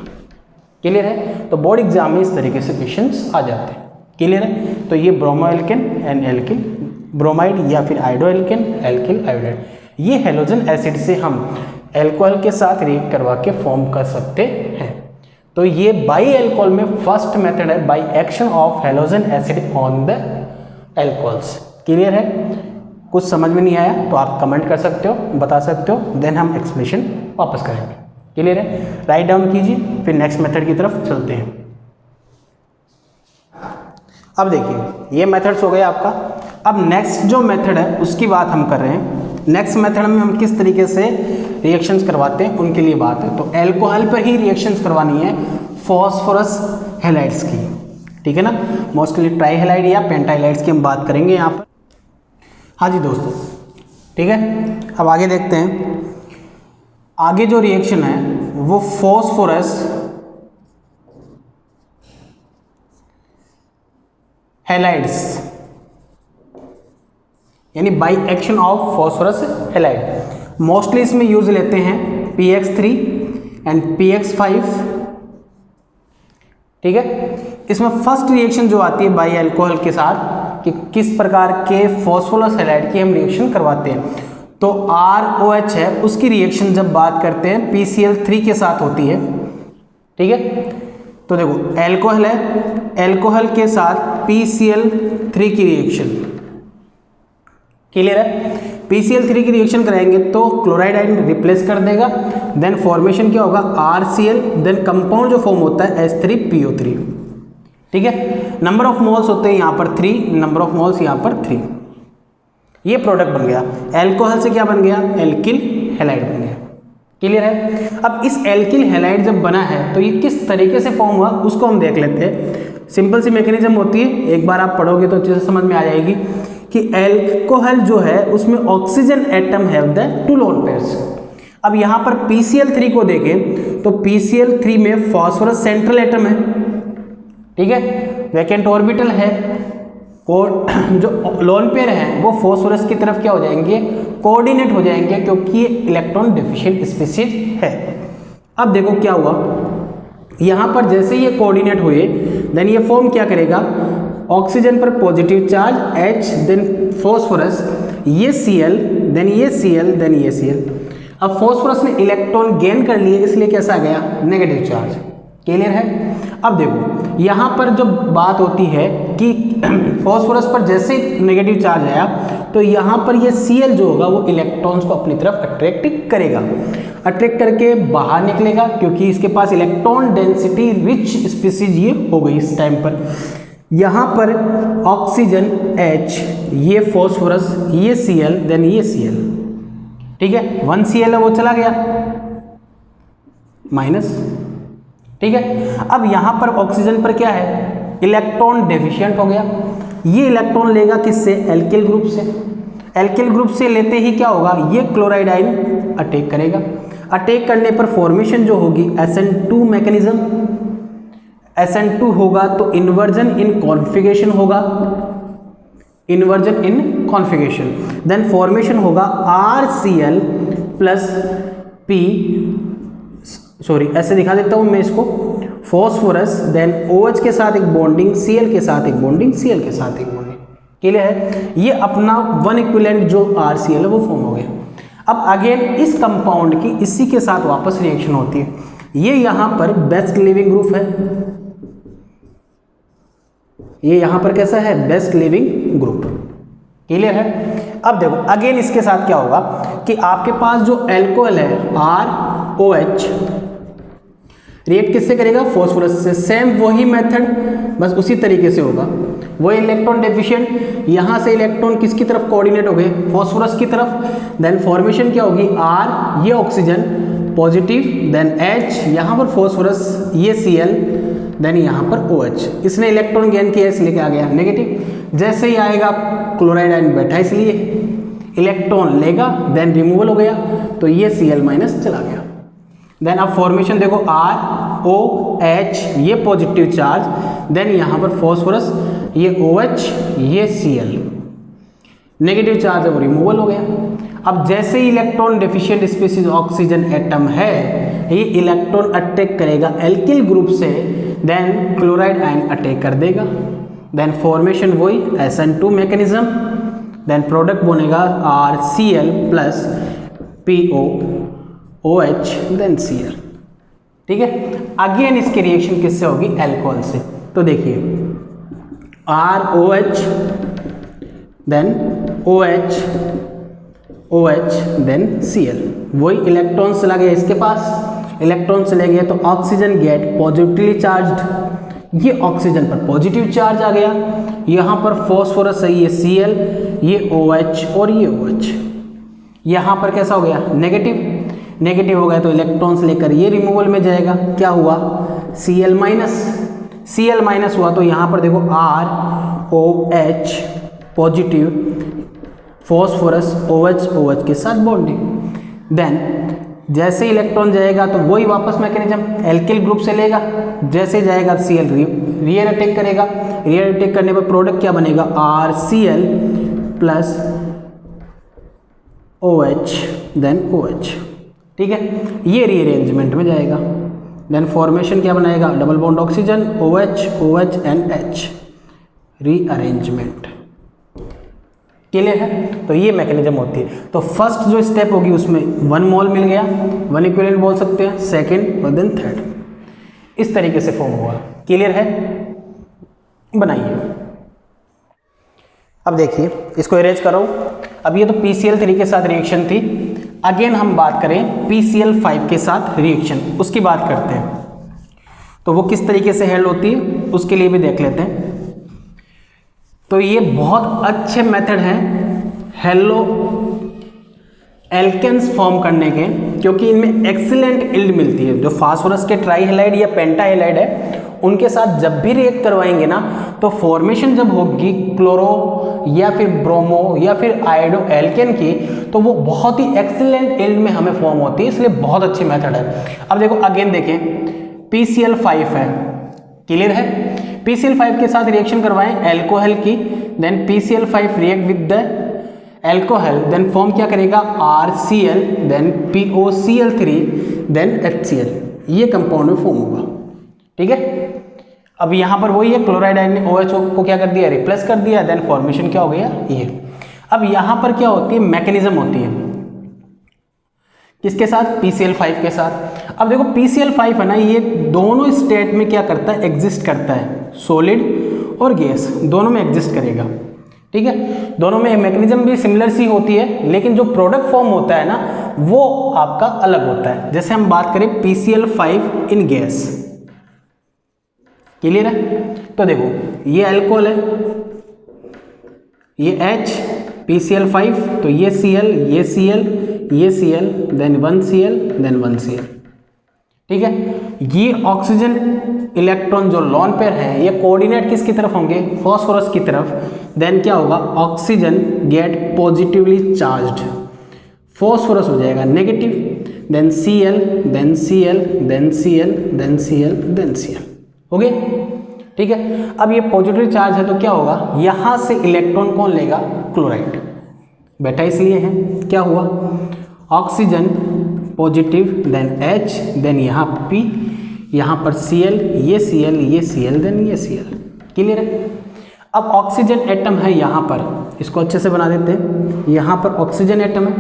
क्लियर है। तो बोर्ड एग्जाम में इस तरीके से क्वेश्चंस आ जाते हैं। क्लियर है। तो ये bromo alkene and alkyl bromide या फिर आइडो एल्केन एल्किल आयोडाइड, ये हेलोजन एसिड से हम एल्कोहल के साथ रिएक्ट करवा के फॉर्म कर सकते हैं। तो ये बाई एल्कोहल में फर्स्ट मेथड है, by action of halogen acid on the alcohols. Clear है। कुछ समझ में नहीं आया तो आप कमेंट कर सकते हो, बता सकते हो, देन हम एक्सप्लेनेशन वापस करेंगे। क्लियर है। राइट डाउन कीजिए, फिर नेक्स्ट मेथड की तरफ चलते हैं। अब देखिए ये मेथड्स हो गए आपका। अब नेक्स्ट जो मेथड है उसकी बात हम कर रहे हैं। नेक्स्ट मेथड में हम किस तरीके से रिएक्शंस करवाते हैं उनके लिए बात है। तो एल्कोहल पर ही रिएक्शंस करवानी है फॉस्फोरस हैलाइड्स की, ठीक है ना। मोस्टली ट्राई हैलाइड या पेंटाइलाइड्स की हम बात करेंगे यहाँ पर। हाँ जी दोस्तों, ठीक है। अब आगे देखते हैं। आगे जो रिएक्शन है वो फॉस्फोरस हैलाइड्स, यानी by action of phosphorus halide. Mostly इसमें यूज लेते हैं PX3 एंड PX5, ठीक है। इसमें फर्स्ट रिएक्शन जो आती है बाई अल्कोहल के साथ कि किस प्रकार के फॉस्फोरस हैलाइड की हम रिएक्शन करवाते हैं। तो ROH है, उसकी रिएक्शन जब बात करते हैं PCl3 के साथ होती है, ठीक है। तो देखो एल्कोहल है, एल्कोहल के साथ PCl3 की रिएक्शन, क्लियर है। PCl3 की रिएक्शन कराएंगे तो क्लोराइड आयन रिप्लेस कर देगा, देन फॉर्मेशन क्या होगा RCl, देन कंपाउंड जो फॉर्म होता है H3PO3, ठीक है। नंबर ऑफ मोल्स होते हैं यहाँ पर 3, नंबर ऑफ मोल्स यहाँ पर 3, ये प्रोडक्ट बन गया। एल्कोहल से क्या बन गया, एल्किल हैलाइड बन गया। क्लियर है। अब इस एल्किल हैलाइड जब बना है तो ये किस तरीके से फॉर्म हुआ उसको हम देख लेते हैं। सिंपल सी मैकेनिज्म होती है, एक बार आप पढ़ोगे तो अच्छे से समझ में आ जाएगी कि एल्कोहल जो है उसमें oxygen atom have the 2 lone pairs. अब यहाँ पर PCl3 को देखें तो PCl3 में फॉस्फोरस सेंट्रल एटम है, ठीक है, वैकेंट ऑर्बिटल है, जो लोन पेयर हैं वो फॉस्फोरस की तरफ क्या हो जाएंगे, कोऑर्डिनेट हो जाएंगे, क्योंकि ये इलेक्ट्रॉन डेफिशिएंट स्पीशीज है। अब देखो क्या हुआ, यहाँ पर जैसे ये कोऑर्डिनेट हुए देन ये फॉर्म क्या करेगा, ऑक्सीजन पर positive charge H, then phosphorus, ये Cl, देन ये Cl, देन ये Cl। अब फॉस्फोरस ने इलेक्ट्रॉन गेन कर लिए, इसलिए कैसा आ गया, नेगेटिव चार्ज। क्लियर है। अब देखो यहाँ पर जो बात होती है कि फॉस्फोरस पर जैसे नेगेटिव चार्ज आया तो यहाँ पर ये Cl जो होगा वो इलेक्ट्रॉन्स को अपनी तरफ अट्रैक्ट करेगा, अट्रैक्ट करके बाहर निकलेगा, क्योंकि इसके पास इलेक्ट्रॉन डेंसिटी रिच स्पीशीज ये हो गई इस टाइम पर। यहाँ पर ऑक्सीजन H, ये फॉस्फोरस, ये Cl, देन ये Cl, ठीक है, 1 Cl है वो चला गया माइनस, ठीक है। अब यहाँ पर ऑक्सीजन पर क्या है, इलेक्ट्रॉन डेफिशिएंट हो गया, ये इलेक्ट्रॉन लेगा किससे, एल्किल ग्रुप से। एल्किल ग्रुप से लेते ही क्या होगा, ये क्लोराइड आयन अटैक करेगा, अटैक करने पर फॉर्मेशन जो होगी SN2 मैकेनिज्म, SN2 होगा तो इन्वर्जन इन कॉन्फ़िगरेशन होगा, inversion in configuration, then formation होगा RCl प्लस P, सॉरी ऐसे दिखा देता हूँ मैं इसको, फॉस्फोरस, देन OH के साथ एक बॉन्डिंग, Cl के साथ एक बॉन्डिंग, Cl के साथ एक बॉन्डिंग। क्लियर है। ये अपना वन इक्विवेलेंट जो RCl है वो फॉर्म हो गया। अब अगेन इस कंपाउंड की इसी के साथ वापस रिएक्शन होती है। ये यहाँ पर बेस्ट लिविंग ग्रुप है, ये यहाँ पर कैसा है, बेस्ट लिविंग ग्रुप। क्लियर है। अब देखो अगेन इसके साथ क्या होगा कि आपके पास जो अल्कोहल है ROH रिएक्ट किससे करेगा, फॉस्फोरस से। सेम वही मेथड, बस उसी तरीके से होगा। वो इलेक्ट्रॉन डेफिशिएंट, यहाँ से इलेक्ट्रॉन किसकी तरफ कोऑर्डिनेट हो गए, फॉस्फोरस की तरफ। देन फॉर्मेशन क्या होगी, R, ये ऑक्सीजन पॉजिटिव, देन H, यहाँ पर फॉस्फोरस, ये Cl, देन यहाँ पर OH। इसने इलेक्ट्रॉन गेन किया इसलिए क्या आ गया, नेगेटिव। जैसे ही आएगा क्लोराइड आयन बैठा इसलिए इलेक्ट्रॉन लेगा, देन रिमूवल हो गया तो ये Cl माइनस चला गया। देन अब फॉर्मेशन देखो ROH, ये पॉजिटिव चार्ज, देन यहाँ पर फॉस्फोरस, ये OH, ये Cl, नेगेटिव चार्ज है वो रिमूवल हो गया। अब जैसे ही electron deficient species oxygen atom है, ये इलेक्ट्रॉन अटैक करेगा एल्किल ग्रुप से, देन क्लोराइड आयन अटैक कर देगा, देन फॉर्मेशन वही SN2 मैकेनिज्म, देन प्रोडक्ट बनेगा RCl plus POOH, then Cl। ठीक है। अगेन इसकी रिएक्शन किससे होगी, अल्कोहल से। तो देखिए ROH, then OH, OH, then Cl, वही इलेक्ट्रॉन चला गया इसके पास, इलेक्ट्रॉन चले गए तो ऑक्सीजन गेट पॉजिटिवली चार्ज्ड, ये ऑक्सीजन पर पॉजिटिव चार्ज आ गया, यहाँ पर फॉस्फोरस है ये Cl, ये OH और ये OH, यहाँ पर कैसा हो गया, नेगेटिव। नेगेटिव हो गया तो इलेक्ट्रॉन्स लेकर ये रिमूवल में जाएगा, क्या हुआ, Cl माइनस। Cl माइनस हुआ तो यहाँ पर देखो ROH positive, phosphorus OH, OH के साथ बॉन्डिंग, देन जैसे इलेक्ट्रॉन जाएगा तो वही वापस मैकेनिज्म एल्किल ग्रुप से लेगा, जैसे जाएगा Cl रियर अटैक करेगा, रियर अटैक करने पर प्रोडक्ट क्या बनेगा, RCl plus OH, then OH। ठीक है, ये रीअरेंजमेंट में जाएगा, देन फॉर्मेशन क्या बनाएगा, double bond oxygen OH, OH and H, rearrangement. Clear है। तो ये मैकेनिज्म होती है। तो फर्स्ट जो स्टेप होगी उसमें 1 मोल मिल गया, 1 इक्विवेलेंट बोल सकते हैं, सेकंड और देन थर्ड, इस तरीके से फॉर्म हुआ। क्लियर है, बनाइए। अब देखिए इसको इरेज करो। अब ये तो PCl3 के साथ रिएक्शन थी। अगेन हम बात करें PCl5 के साथ रिएक्शन, उसकी बात करते हैं। तो वो किस तरीके से हैंडल होती है उसके लिए भी देख लेते हैं। तो ये बहुत अच्छे मेथड हैं हेलो एल्केन्स फॉर्म करने के, क्योंकि इनमें एक्सीलेंट यील्ड मिलती है। जो फास्फोरस के ट्राईहेलाइड या पेंटाहेलाइड है उनके साथ जब भी रिएक्ट करवाएंगे ना, तो फॉर्मेशन जब होगी क्लोरो या फिर ब्रोमो या फिर आयोडो एल्केन की, तो वो बहुत ही एक्सीलेंट यील्ड में हमें फॉर्म होती है, इसलिए बहुत अच्छी मेथड है। अब देखो अगेन देखें, PCl5 है, क्लियर है। PCl5 के साथ रिएक्शन करवाएं अल्कोहल की, then PCl5 react with the alcohol, then form क्या करेगा RCl, then POCl3, then HCl, ये कंपाउंड में फॉर्म होगा। ठीक है, अब यहाँ पर वही है, क्लोराइड आयन ने OH को क्या कर दिया, रिप्लेस कर दिया, देन फॉर्मेशन क्या हो गया ये। अब यहाँ पर क्या होती है, मैकेनिज्म होती है किसके साथ, PCl5 के साथ। अब देखो PCl5 है ना, ये दोनों स्टेट में क्या करता है, एग्जिस्ट करता है, सॉलिड और गैस दोनों में एग्जिस्ट करेगा। ठीक है, दोनों में मैकेनिज्म भी सिमिलर सी होती है, लेकिन जो प्रोडक्ट फॉर्म होता है ना वो आपका अलग होता है। जैसे हम बात करें PCl5 इन गैस, क्लियर है। तो देखो ये अल्कोहल है, ये H, PCl5, तो ये Cl, ये Cl, ये Cl, then 1Cl, then 1Cl। ठीक है, ये ऑक्सीजन इलेक्ट्रॉन जो लॉन पेयर है ये कोऑर्डिनेट किसकी तरफ होंगे, फॉस्फोरस की तरफ। देन क्या होगा, oxygen get positively charged, phosphorus हो जाएगा negative, then Cl, then Cl, then Cl, then Cl, then Cl, हो गए। ठीक है, अब ये पॉजिटिव चार्ज है तो क्या होगा, यहां से इलेक्ट्रॉन कौन लेगा, क्लोराइड, बेटा इसलिए है, क्या हुआ, oxygen positive, then H, then यहाँ P, यहाँ पर Cl, ये Cl, ये Cl, देन ये Cl, क्लियर है। अब ऑक्सीजन एटम है यहाँ पर, इसको अच्छे से बना देते हैं। यहाँ पर ऑक्सीजन एटम है,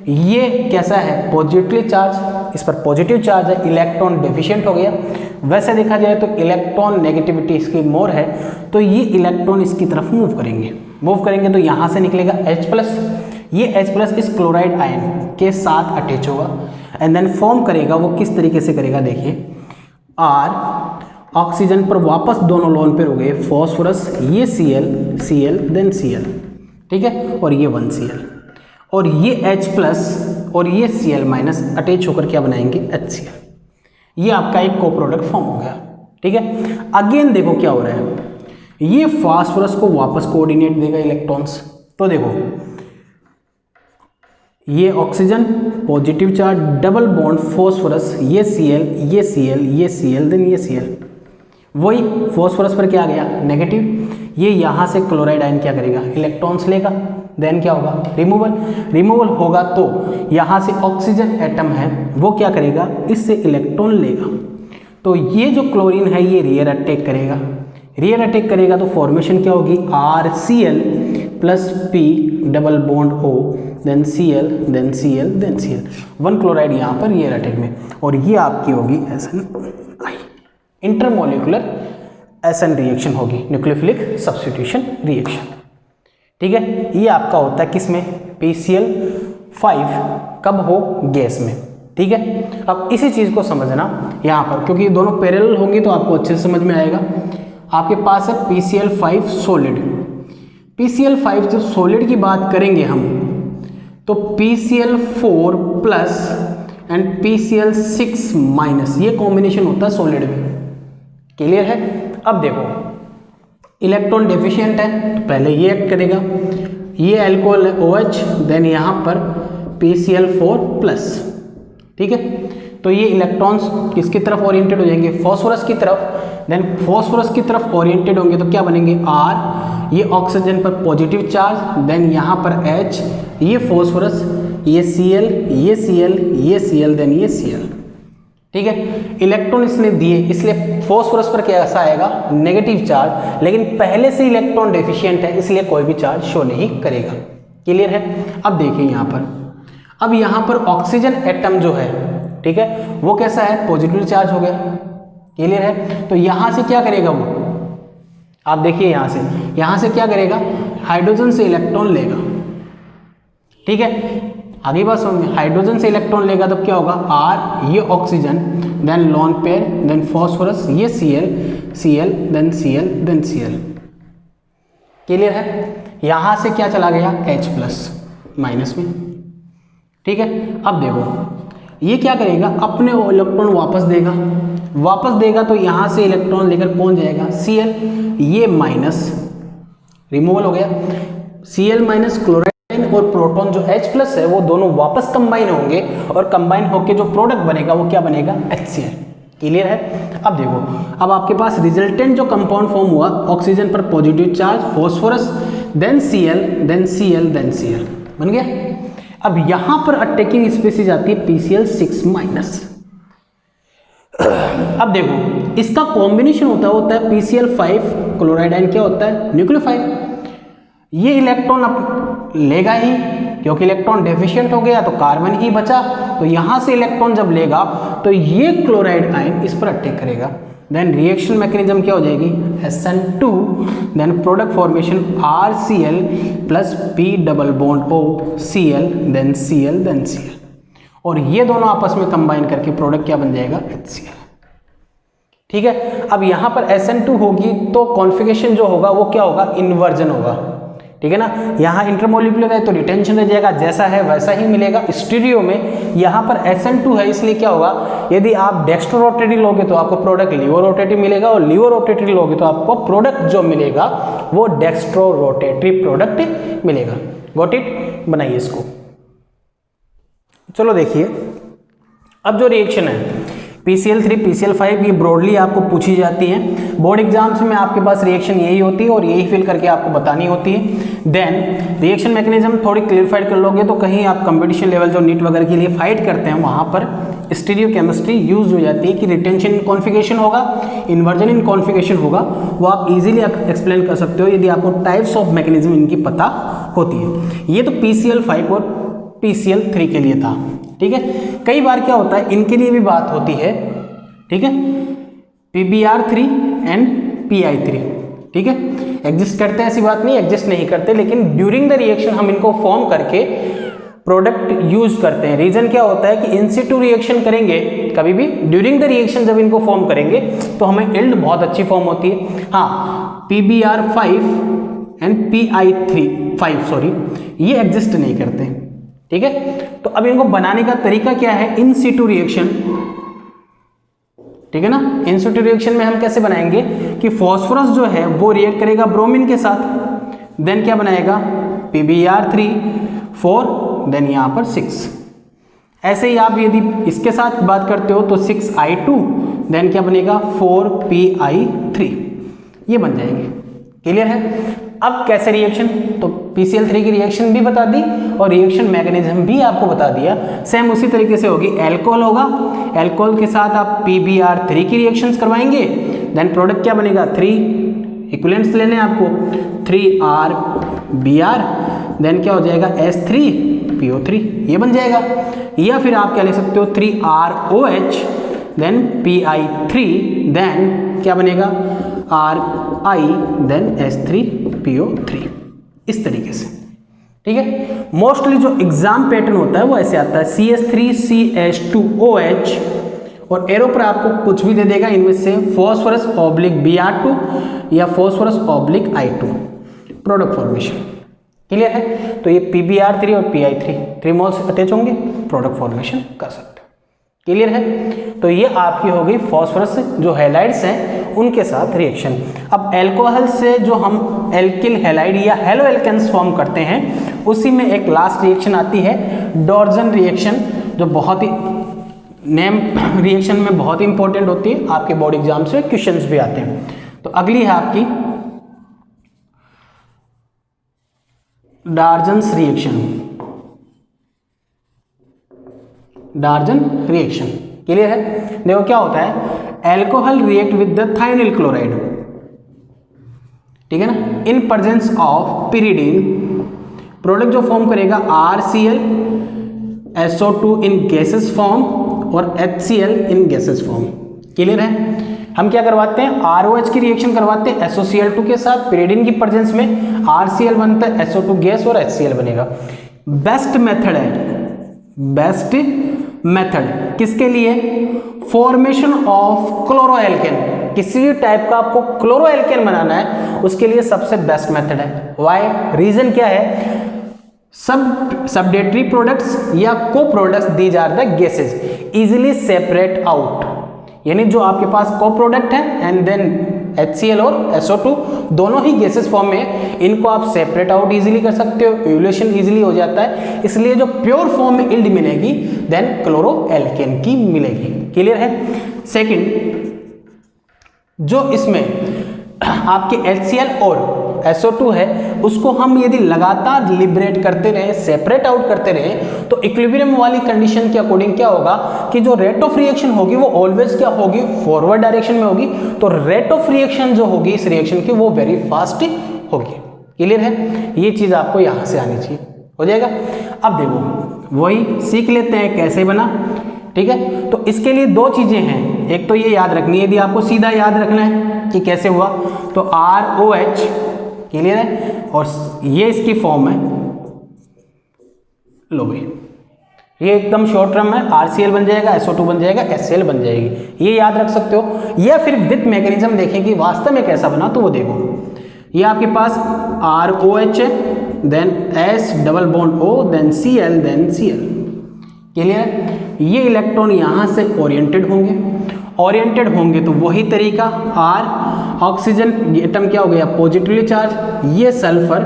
ये कैसा है, पॉजिटिवली चार्ज, इस पर पॉजिटिव चार्ज है, इलेक्ट्रॉन डेफिशिएंट हो गया। वैसे देखा जाए तो इलेक्ट्रॉन नेगेटिविटी इसकी मोर है, तो ये इलेक्ट्रॉन इसकी तरफ मूव करेंगे तो यहाँ से निकलेगा H+, ये H+ इस क्लोराइड आयन के साथ अटैच होगा एंड देन फॉर्म करेगा, वो किस तरीके से करेगा देखिए, R, ऑक्सीजन पर वापस दोनों लोन पेयर हो गए, फॉस्फोरस, ये Cl, देन Cl, ठीक है, और ये 1Cl, और ये H+ और ये Cl- अटैच होकर क्या बनाएंगे, HCl। ये आपका एक को प्रोडक्ट फॉर्म हो गया। ठीक है, अगेन देखो क्या हो रहा है, ये फास्फोरस को वापस कोऑर्डिनेट देगा इलेक्ट्रॉन्स। तो देखो ये oxygen positive charge, double bond phosphorus, ये Cl, ये Cl, ये Cl, देन ये Cl, वही फॉस्फोरस पर क्या आ गया, नेगेटिव, ये यहाँ से क्लोराइड आयन क्या करेगा, इलेक्ट्रॉन्स लेगा, देन क्या होगा, रिमूवल होगा, तो यहाँ से ऑक्सीजन एटम है वो क्या करेगा, इससे इलेक्ट्रॉन लेगा। तो ये जो क्लोरीन है ये रियर अटैक करेगा, तो फॉर्मेशन क्या होगी, RCl plus P double bond O, then Cl, then Cl, then Cl, 1 chloride यहाँ पर रियर अटैक में, और ये आपकी होगी SNI, इंटरमोलिकुलर SN रिएक्शन होगी, न्यूक्लियोफिलिक सब्स्टिट्यूशन रिएक्शन। ठीक है, ये आपका होता है किस में, PCl5, कब हो, गैस में। ठीक है, अब इसी चीज़ को समझना यहाँ पर, क्योंकि दोनों पैरेलल होंगी तो आपको अच्छे से समझ में आएगा। आपके पास है PCl5 सॉलिड, PCl5 जब सॉलिड की बात करेंगे हम तो PCl4 प्लस एंड PCl6 ये कॉम्बिनेशन होता है सॉलिड में, क्लियर है। अब देखो इलेक्ट्रॉन डेफिशिएंट है तो पहले ये एक्ट करेगा, ये अल्कोहल है OH, देन यहाँ पर PCl4 प्लस, ठीक है, तो ये इलेक्ट्रॉन्स किसकी तरफ ओरिएंटेड हो जाएंगे, फॉस्फोरस की तरफ, देन फॉस्फोरस की तरफ ओरिएंटेड होंगे तो क्या बनेंगे, R, ये ऑक्सीजन पर पॉजिटिव चार्ज, देन यहाँ पर H, ये फॉस्फोरस, ये Cl, ये Cl, ये Cl, देन ये Cl। ठीक है, इलेक्ट्रॉन इसने दिए इसलिए फॉस्फोरस पर कैसा आएगा, नेगेटिव चार्ज, लेकिन पहले से इलेक्ट्रॉन डेफिशिएंट है इसलिए कोई भी चार्ज शो नहीं करेगा, क्लियर है। अब देखिए यहाँ पर, अब यहाँ पर ऑक्सीजन एटम जो है, ठीक है, वो कैसा है, पॉजिटिव चार्ज हो गया, क्लियर है। तो यहाँ से क्या करेगा वो, आप देखिए यहाँ से क्या करेगा, हाइड्रोजन से इलेक्ट्रॉन लेगा। ठीक है, आगे बात समझ, हाइड्रोजन से इलेक्ट्रॉन लेगा तब क्या होगा, R, ये oxygen, then lone pair, then phosphorus, ये Cl, then Cl, then Cl, clear है। यहाँ से क्या चला गया, H+ माइनस में। ठीक है, अब देखो ये क्या करेगा, अपने इलेक्ट्रॉन वापस देगा तो यहाँ से इलेक्ट्रॉन लेकर कौन जाएगा, Cl, ये माइनस रिमूवल हो गया, Cl- क्लोराइड और प्रोटॉन जो H+ है वो दोनों वापस कंबाइन होंगे और कंबाइन होकर जो प्रोडक्ट बनेगा वो क्या बनेगा, HCl, क्लियर है। अब देखो, अब आपके पास रिजल्टेंट जो कंपाउंड फॉर्म हुआ, ऑक्सीजन पर positive charge, phosphorus, then Cl, then Cl, then Cl, बन गया। अब यहां पर अटैकिंग स्पीसीज आती है PCl6 माइनस। अब देखो इसका कॉम्बिनेशन होता है PCl5 क्लोराइड आयन क्या होता है, न्यूक्लियोफाइल। ये इलेक्ट्रॉन अब लेगा ही, क्योंकि इलेक्ट्रॉन डेफिशिएंट हो गया तो कार्बन ही बचा, तो यहां से इलेक्ट्रॉन जब लेगा तो ये क्लोराइड आयन इस पर अटैक करेगा। देन रिएक्शन मैकेनिज्म क्या हो जाएगी, SN2, then product formation RCl plus P double bond O Cl, then Cl, then Cl, और ये दोनों आपस में कंबाइन करके प्रोडक्ट क्या बन जाएगा, HCl। ठीक है, अब यहां पर SN2 होगी तो कॉन्फिगरेशन जो होगा वो क्या होगा, इन्वर्जन होगा। ठीक है ना, यहाँ इंटरमोलिकुलर है तो रिटेंशन रह जाएगा, जैसा है वैसा ही मिलेगा। स्टीरियो में यहाँ पर SN2 है, इसलिए क्या होगा, यदि आप डेक्स्ट्रो रोटेटरी लोगे तो आपको प्रोडक्ट लिवो रोटेटरी मिलेगा, और लिवो रोटेटरी लोगे तो आपको प्रोडक्ट जो मिलेगा वो डेक्स्ट्रो रोटेटरी प्रोडक्ट मिलेगा। गॉट इट, बनाइए इसको। चलो देखिए, अब जो रिएक्शन है PCl3 PCl5 ये ब्रॉडली आपको पूछी जाती है बोर्ड एग्जाम्स में, आपके पास रिएक्शन यही होती है और यही फिल करके आपको बतानी होती है। देन रिएक्शन मैकेनिज्म थोड़ी क्लियरफाइड कर लोगे तो कहीं आप कंपटीशन लेवल जो नीट वगैरह के लिए फाइट करते हैं वहाँ पर स्टीरियोकेमिस्ट्री यूज हो जाती है कि रिटेंशन इन कॉन्फिगरेशन होगा, इन्वर्जन इन कॉन्फिगरेशन होगा, वो आप इजीली एक्सप्लेन कर सकते हो यदि आपको टाइप्स ऑफ मैकेनिज्म इनकी पता होती है। ये तो PCl5 और PCl3 के लिए था। ठीक है, कई बार क्या होता है इनके लिए भी बात होती है, ठीक है, PBr3 एंड Pi3। ठीक है, एग्जिस्ट करते हैं, ऐसी बात नहीं एग्जिस्ट नहीं करते, लेकिन ड्यूरिंग द रिएक्शन हम इनको फॉर्म करके प्रोडक्ट यूज करते हैं। रीजन क्या होता है कि इन सिटू रिएक्शन करेंगे कभी भी, ड्यूरिंग द रिएक्शन जब इनको फॉर्म करेंगे तो हमें इल्ड बहुत अच्छी फॉर्म होती है। हाँ, PBr5 एंड Pi5 सॉरी, ये एग्जिस्ट नहीं करते। ठीक है, तो अब इनको बनाने का तरीका क्या है, इन सिटू रिएक्शन। ठीक है ना, इन सिटू रिएक्शन में हम कैसे बनाएंगे कि फॉस्फोरस जो है वो रिएक्ट करेगा ब्रोमीन के साथ, देन क्या बनाएगा PBr3 4, देन यहां पर 6। ऐसे ही आप यदि इसके साथ बात करते हो तो 6I2, देन क्या बनेगा 4Pi3, ये बन जाएंगे। क्लियर है। अब कैसे रिएक्शन, तो PCl3 की रिएक्शन भी बता दी और रिएक्शन मैकेनिज्म भी आपको बता दिया। सेम उसी तरीके से होगी, एल्कोहल होगा, एल्कोहल के साथ आप PBr3 की रिएक्शंस करवाएंगे, देन प्रोडक्ट क्या बनेगा, 3 इक्विवेलेंट्स लेने आपको, 3RBr, देन क्या हो जाएगा S3PO3, ये बन जाएगा। या फिर आप क्या ले सकते हो 3ROH, देन Pi3, देन क्या बनेगा RI, देन S3PO3, इस तरीके से। ठीक है, मोस्टली जो एग्जाम पैटर्न होता है वो ऐसे आता है, CH3CH2OH, और एरो पर आपको कुछ भी दे देगा इनमें से, फॉस्फोरस ऑब्लिक Br2 या phosphorus oblique I2, product formation. Clear है, तो ये PBr3 और Pi3 3 मोल्स अटैच होंगे, प्रोडक्ट फॉर्मेशन कर सकते हैं। क्लियर है, तो ये आपकी हो गई फॉस्फोरस जो हैलाइड्स हैं उनके साथ रिएक्शन। अब अल्कोहल से जो हम एल्किल हैलाइड या हेलो एल्केन्स फॉर्म करते हैं उसी में एक लास्ट रिएक्शन आती है डॉर्जन रिएक्शन, जो बहुत ही नेम रिएक्शन में बहुत ही इंपॉर्टेंट होती है, आपके बोर्ड एग्जाम से क्वेश्चंस भी आते हैं। तो अगली है आपकी डार्जन्स रिएक्शन, डार्जन रिएक्शन। क्लियर है, देखो क्या होता है, alcohol react with the thionyl chloride, ठीक है ना, in presence of pyridine, product जो फॉर्म करेगा RCl, SO2 इन गैसेस फॉर्म और HCl इन गैसेस फॉर्म। क्लियर है, हम क्या करवाते हैं, ROH की रिएक्शन करवाते हैं SOCl2 के साथ, पिरिडीन की प्रेजेंस में RCl बनता है, SO2 गैस और HCl बनेगा। बेस्ट मेथड है, बेस्ट मेथड किसके लिए, फॉर्मेशन ऑफ क्लोरोएल्केन, किसी भी टाइप का आपको क्लोरोएल्केन बनाना है उसके लिए सबसे बेस्ट मेथड है। व्हाई, रीजन क्या है, सबडेटरी प्रोडक्ट्स या co products these are the gases easily separate out, यानी जो आपके पास को प्रोडक्ट है एंड देन HCl और SO2 दोनों ही गैसेस फॉर्म में, इनको आप सेपरेट आउट इजीली कर सकते हो, इवोल्यूशन इजीली हो जाता है, इसलिए जो प्योर फॉर्म में इल्ड मिलेगी देन क्लोरोएल्केन की मिलेगी। क्लियर है। सेकंड, जो इसमें आपके HCl और SO2 है उसको हम यदि लगातार लिबरेट करते रहे, सेपरेट आउट करते रहे, तो इक्विलिब्रियम वाली कंडीशन के अकॉर्डिंग क्या होगा कि जो रेट ऑफ रिएक्शन होगी वो ऑलवेज क्या होगी, फॉरवर्ड डायरेक्शन में होगी। तो रेट ऑफ रिएक्शन जो होगी इस रिएक्शन की वो वेरी फास्ट होगी। क्लियर है, ये चीज आपको यहां से आनी चाहिए, हो जाएगा। अब देखो वही सीख लेते हैं कैसे बना, ठीक है। तो इसके लिए दो चीजें हैं, एक तो ये याद रखनी है, यदि आपको सीधा याद रखना है कि कैसे हुआ तो ROH, क्लियर है, और ये इसकी फॉर्म है, लो भाई ये एकदम शॉर्ट टर्म है, RCl बन जाएगा, SO2 बन जाएगा, HCl बन जाएगी, ये याद रख सकते हो। या फिर विथ मैकेनिज्म देखें कि वास्तव में कैसा बना, तो वो देखो ये आपके पास ROH है, then S double bond O, then Cl, then Cl, clear है। ये इलेक्ट्रॉन यहां से ओरिएंटेड होंगे तो वही तरीका R ऑक्सीजन एटम क्या हो गया, पॉजिटिवली चार्ज, ये सल्फर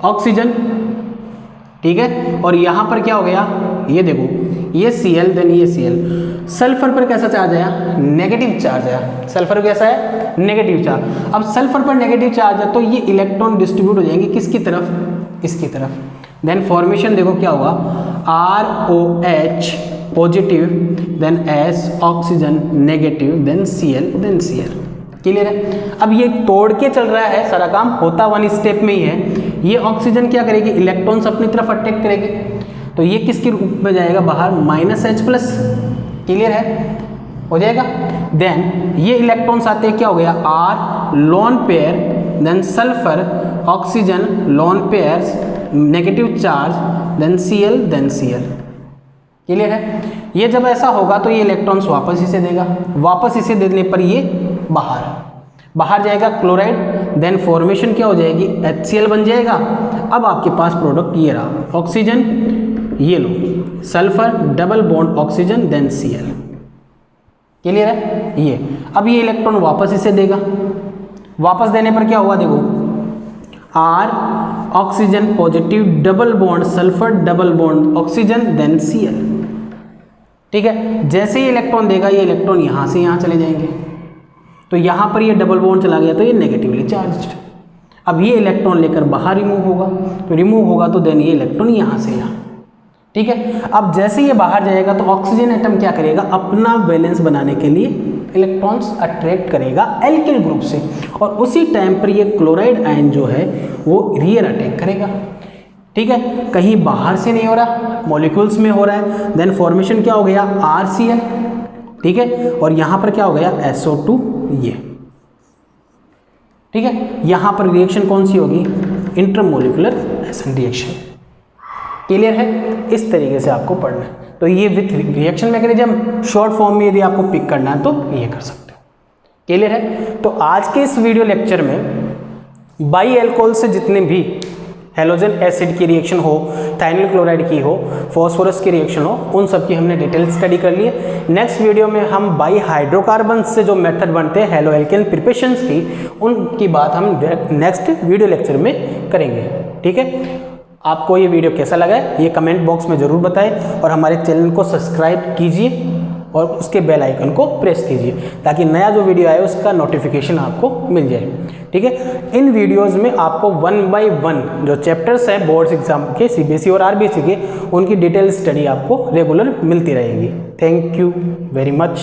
ऑक्सीजन, ठीक है, और यहां पर क्या हो गया, ये देखो ये Cl, देन ये Cl, सल्फर पर कैसा चार्ज आया, नेगेटिव चार्ज आया, सल्फर कैसा है, नेगेटिव चार्ज। अब सल्फर पर नेगेटिव चार्ज है तो ये इलेक्ट्रॉन डिस्ट्रीब्यूट हो जाएंगे किसकी तरफ, इसकी तरफ। देन फॉर्मेशन देखो क्या हुआ, ROH positive, then S oxygen negative, then Cl, then Cl, clear है। अब ये तोड़ के चल रहा है, सारा काम होता वन स्टेप में ही है। ये ऑक्सीजन क्या करेगी, इलेक्ट्रॉन्स अपनी तरफ अटैक करेगी, तो ये किसके रूप में जाएगा बाहर, -H+, क्लियर है, हो जाएगा। देन ये इलेक्ट्रॉन्स आते हैं, क्या हो गया, R lone pair, then sulphur oxygen lone pairs negative charge, then Cl, then Cl, clear है। ये जब ऐसा होगा तो ये इलेक्ट्रॉन्स वापस इसे देगा, वापस इसे देने पर ये बाहर जाएगा क्लोराइड, देन फॉर्मेशन क्या हो जाएगी, HCl बन जाएगा। अब आपके पास प्रोडक्ट ये रहा, ऑक्सीजन, ये लो sulphur double bond oxygen, then Cl, clear है। ये अब ये इलेक्ट्रॉन वापस इसे देगा, वापस देने पर क्या हुआ, देखो R oxygen positive double bond sulphur double bond oxygen, then Cl, ठीक है। जैसे ही इलेक्ट्रॉन देगा ये इलेक्ट्रॉन यहां से यहां चले जाएंगे, तो यहां पर ये डबल बॉन्ड चला गया तो ये नेगेटिवली चार्ज्ड। अब ये इलेक्ट्रॉन लेकर बाहर रिमूव होगा, तो रिमूव होगा तो देन ये इलेक्ट्रॉन यहां से यहां, ठीक है। अब जैसे ये बाहर जाएगा तो ऑक्सीजन एटम क्या करेगा, अपना बैलेंस बनाने के लिए इलेक्ट्रॉन्स अट्रैक्ट करेगा एल्किल ग्रुप से, और उसी टाइम पर ये क्लोराइड आयन जो है वो रियर अटैक करेगा, ठीक है। कहीं बाहर से नहीं हो रहा, मॉलिक्यूल्स में हो रहा है। देन फॉर्मेशन क्या हो गया, RCl, ठीक है, और यहां पर क्या हो गया, SO2, ये, ठीक है। यहां पर रिएक्शन कौन सी होगी, इंटरमोलिकुलर एशन रिएक्शन, क्लियर है। इस तरीके से आपको पढ़ना है। तो ये with reaction mechanism short form में यदि आपको पिक करना है तो ये कर सकते हो, क्लियर है। तो आज के इस वीडियो लेक्चर में बाई अल्कोहल से जितने भी हेलोजन एसिड की रिएक्शन हो, थाइनिल क्लोराइड की हो, फॉस्फोरस की रिएक्शन हो, उन सब की हमने डिटेल स्टडी कर ली है। नेक्स्ट वीडियो में हम बाई हाइड्रोकार्बन से जो मेथड बनते हैं हेलो एल्केन प्रिपरेशंस की, उनकी बात हम नेक्स्ट वीडियो लेक्चर में करेंगे, ठीक है। आपको ये वीडियो कैसा लगा है ये कमेंट बॉक्स में ज़रूर बताएं, और हमारे चैनल को सब्सक्राइब कीजिए और उसके बेल आइकन को प्रेस कीजिए ताकि नया जो वीडियो आए उसका नोटिफिकेशन आपको मिल जाए, ठीक है। इन वीडियोस में आपको 1 बाय 1 जो चैप्टर्स हैं बोर्ड्स एग्जाम के CBSE और RBC के, उनकी डिटेल स्टडी आपको रेगुलर मिलती रहेगी। Thank you very much.